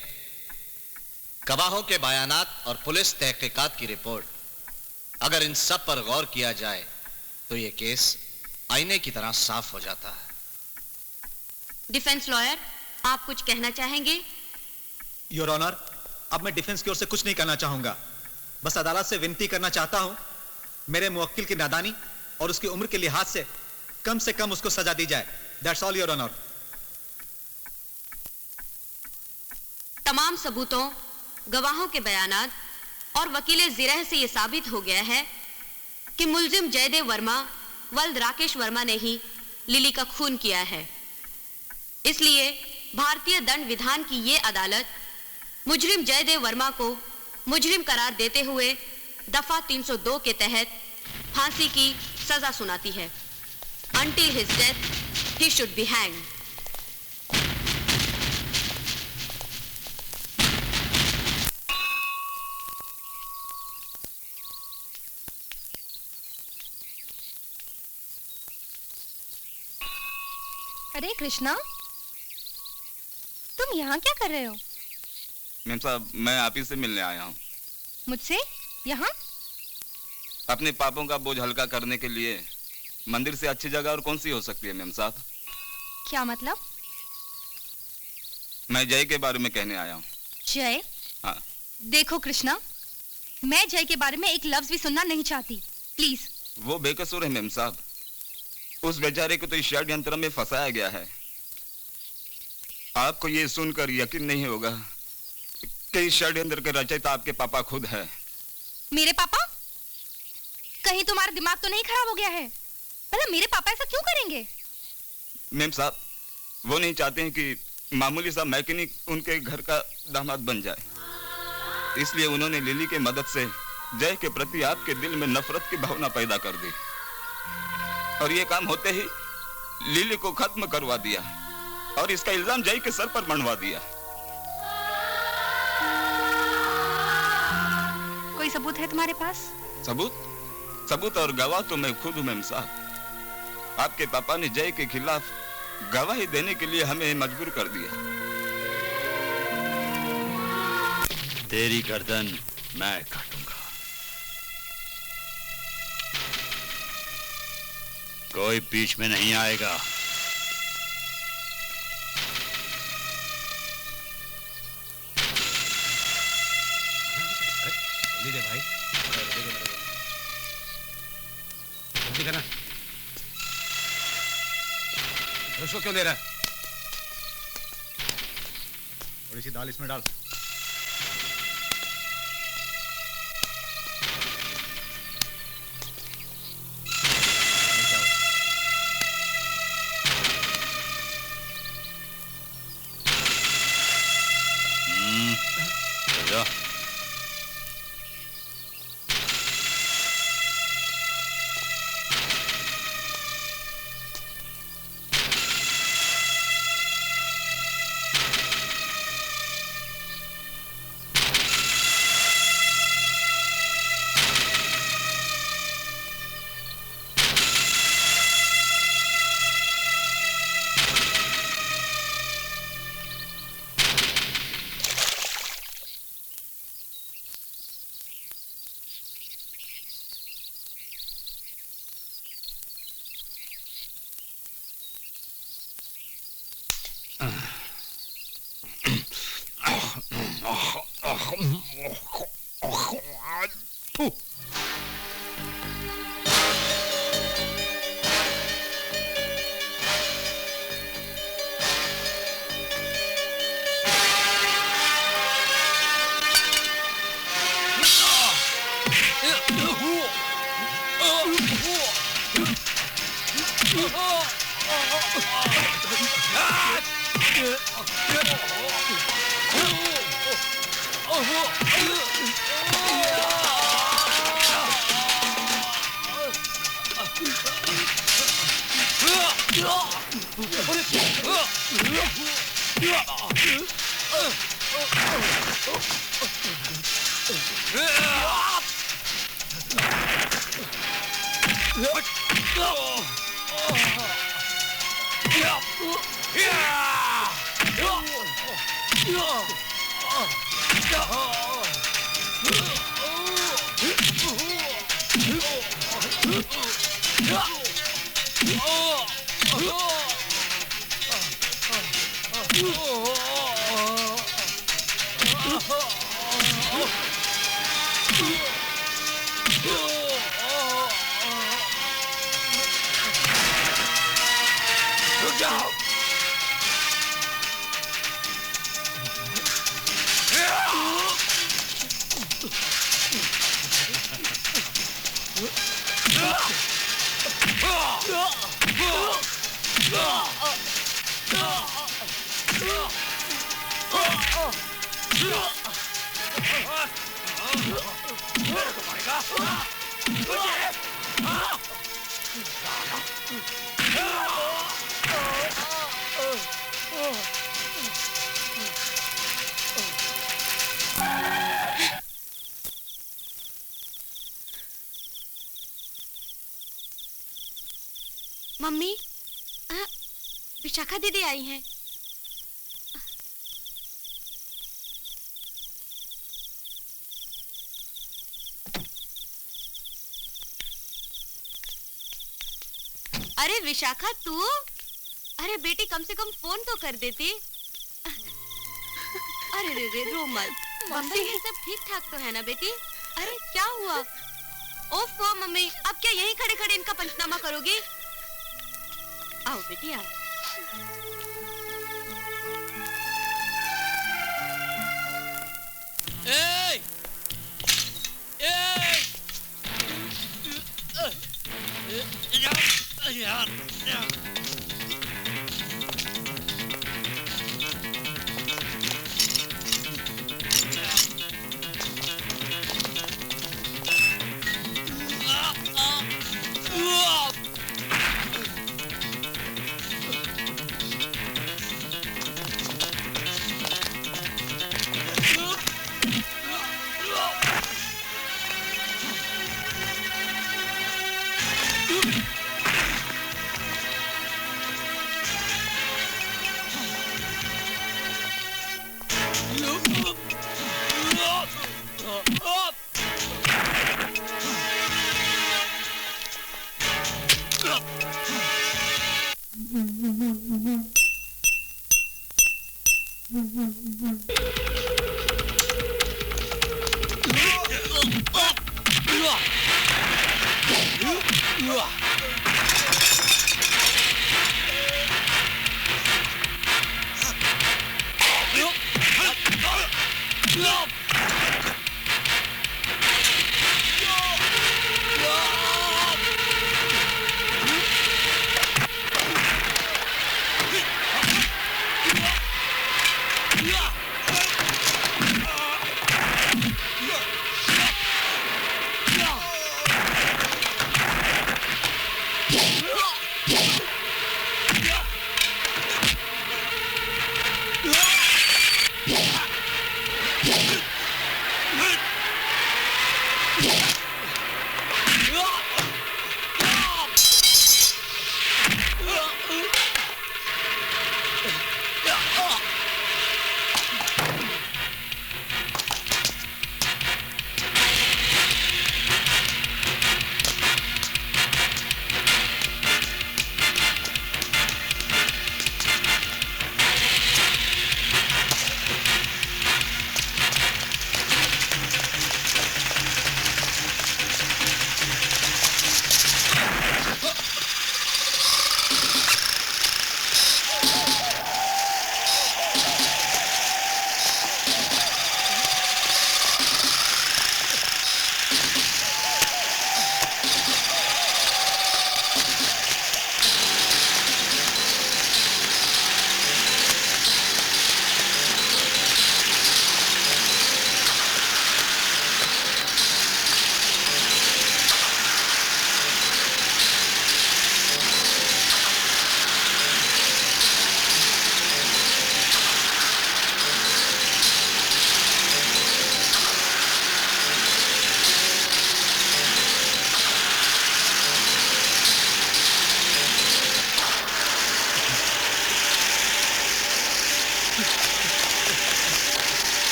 गवाहों के बयानात और पुलिस तहकीकात की रिपोर्ट, अगर इन सब पर गौर किया जाए तो ये केस आईने की तरह साफ हो जाता है। डिफेंस लॉयर, आप कुछ कहना चाहेंगे? योर ऑनर, अब मैं डिफेंस की ओर से कुछ नहीं कहना चाहूंगा। बस अदालत से विनती करना चाहता हूं, मेरे मुवक्किल की नादानी और उसकी उम्र के लिहाज से कम उसको सजा दी जाए। That's all your honour. तमाम सबूतों, गवाहों के बयानात और वकील जिरह से यह साबित हो गया है कि मुलजिम जयदेव वर्मा वल्द राकेश वर्मा ने ही लिली का खून किया है। इसलिए भारतीय दंड विधान की यह अदालत मुजरिम जयदेव वर्मा को मुजरिम करार देते हुए दफा 302 के तहत फांसी की सजा सुनाती है। Until his death, he should be hanged. अरे कृष्णा, तुम यहाँ क्या कर रहे हो? मैम साहब, मैं आप ही से मिलने आया हूँ। मुझसे? यहाँ? अपने पापों का बोझ हल्का करने के लिए मंदिर से अच्छी जगह और कौन सी हो सकती है मैम साहब? क्या मतलब? मैं जय के बारे में कहने आया हूँ। जय? हाँ। देखो कृष्णा, मैं जय के बारे में एक लफ्ज भी सुनना नहीं चाहती, प्लीज। वो बेकसूर है मैम साहब। उस बेचारे को तो इस षड्यंत्र में फंसाया गया है। आपको ये सुनकर यकीन नहीं होगा कि इस षड्यंत्र के रचयिता आपके पापा खुद है। मेरे पापा? कहीं तुम्हारा दिमाग तो नहीं खराब हो गया है? मतलब मेरे पापा ऐसा क्यों करेंगे? मेम साहब, वो नहीं चाहते हैं कि मामूली सा मैकेनिक उनके घर का दामाद बन जाए, इसलिए उन्होंने लिली की मदद से जय के प्रति आपके दिल में नफरत की भावना पैदा कर दी, और ये काम होते ही लिली को खत्म करवा दिया और इसका इल्जाम जय के सर पर मंडवा दिया। कोई सबूत है तुम्हारे पास? सबूत और गवाह तो मैं खुद हूं मेम साहब। आपके पापा ने जय के खिलाफ गवाही देने के लिए हमें मजबूर कर दिया। तेरी गर्दन मैं काटूंगा। कोई बीच में नहीं आएगा। जल्दी दे भाई, जल्दी करना। उसको क्यों दे रहा है? थोड़ी सी दाल इसमें डाल। जा। मम्मी, विशाखा दीदी आई हैं। अरे विशाखा तू? अरे बेटी कम से कम फोन तो कर देती। अरे रे रो मत। मम्मी ये सब ठीक ठाक तो है ना बेटी? अरे क्या हुआ? ओफो मम्मी, अब क्या यहीं खड़े खड़े इनका पंचनामा करोगी? आओ बेटी आओ।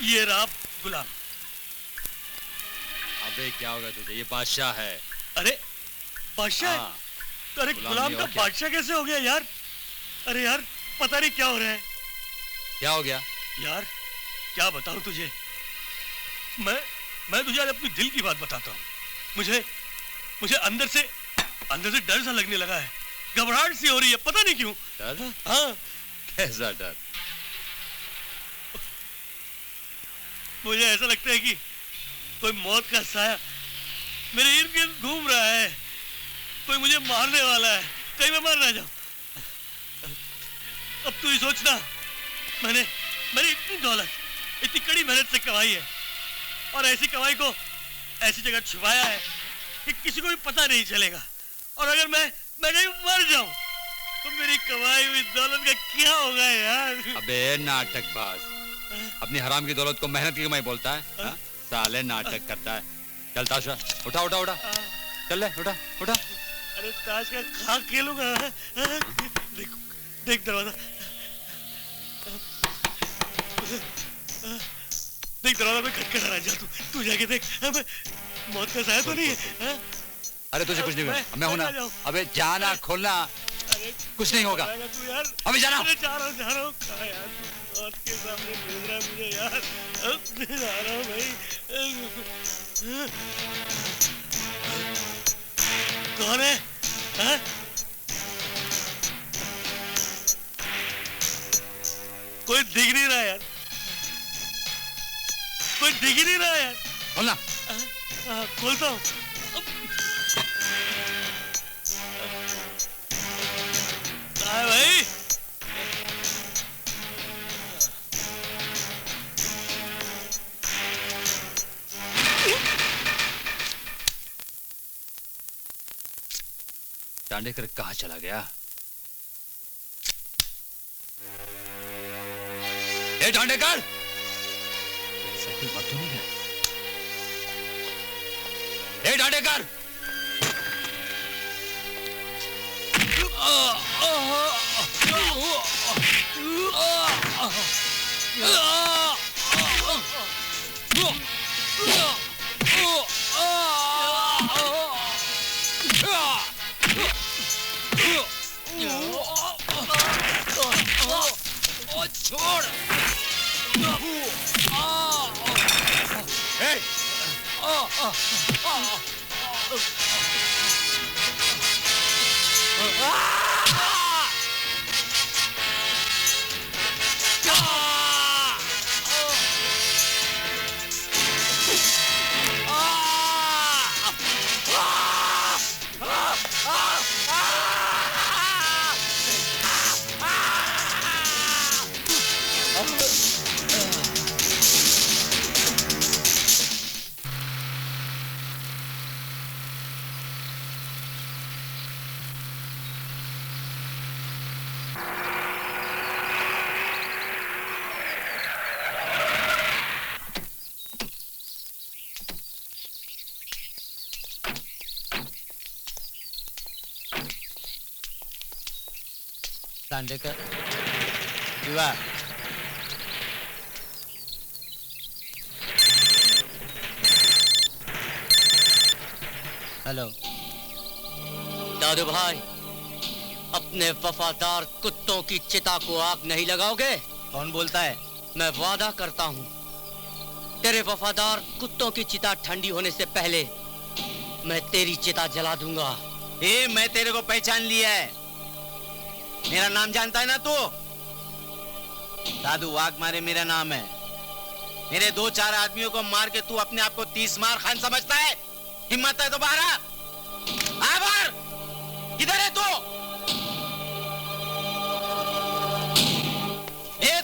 ये रहा गुलाम। अबे क्या होगा तुझे? ये बादशाह है। अरे बादशाह? हाँ। अरे गुलाम का बादशाह कैसे हो गया यार? अरे यार पता नहीं क्या हो रहा है। क्या हो गया यार? क्या बताऊं तुझे? मैं तुझे आज अपनी दिल की बात बताता हूँ। मुझे अंदर से डर सा लगने लगा है। घबराहट सी हो रही है, पता नहीं क्यों। डर? हाँ। कैसा डर? मुझे ऐसा लगता है कि कोई मौत का साया मेरे इर्द गिर्द घूम रहा है। कोई मुझे मारने वाला है, कहीं मैं मर ना जाऊं। अब तू ही सोचना, मैंने इतनी दौलत, इतनी कड़ी मेहनत से कमाई है और ऐसी कमाई को ऐसी जगह छुपाया है कि किसी को भी पता नहीं चलेगा। और अगर मैं कहीं मर जाऊं तो मेरी कमाई हुई दौलत का क्या होगा यार? अबे नाटकबाज, अपनी हराम की दौलत को मेहनत की कमाई बोलता है? साले नाटक करता है। चल ताशा, उठा उठा उठा, चल ले, उठा उठा। अरे ताश का खाक खेलूंगा। देख दरवाजा, देख दरवाजा में खटखटा रहा। जा तू जाके देख, मौत का साया तो नहीं है? अरे तुझे कुछ नहीं होगा, मैं हूं ना। अबे जाना, खोलना, कुछ नहीं होगा। अबे जाना। जा रहा हूँ। कहाँ यार, मौत के सामने भेज रहा है मुझे यार। जा रहा हूँ भाई। कौन है? हाँ? कोई दिख नहीं रहा यार, कोई दिख ही नहीं रहा यार। खोलना। खोलता हूँ। भाई डांडेकर कहाँ चला गया? ए डांडेकर, साइकिल मर तो नहीं गया? ए डांडेकर, छोड़। दांडेकर, युवा, हेलो। दादू भाई, अपने वफादार कुत्तों की चिता को आग नहीं लगाओगे? कौन बोलता है? मैं वादा करता हूँ, तेरे वफादार कुत्तों की चिता ठंडी होने से पहले मैं तेरी चिता जला दूंगा। मैं तेरे को पहचान लिया है। मेरा नाम जानता है ना तू? दादू वाघमारे मेरा नाम है। मेरे 2-4 आदमियों को मार के तू अपने आप को 30 मार खान समझता है? हिम्मत है तो बाहर आ बाहर। किधर है तू?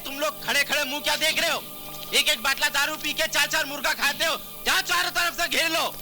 तुम लोग खड़े खड़े मुंह क्या देख रहे हो? एक बाटला दारू पी के 4-4 मुर्गा खाते हो। जाओ चारों तरफ से घेर लो।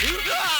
Ah!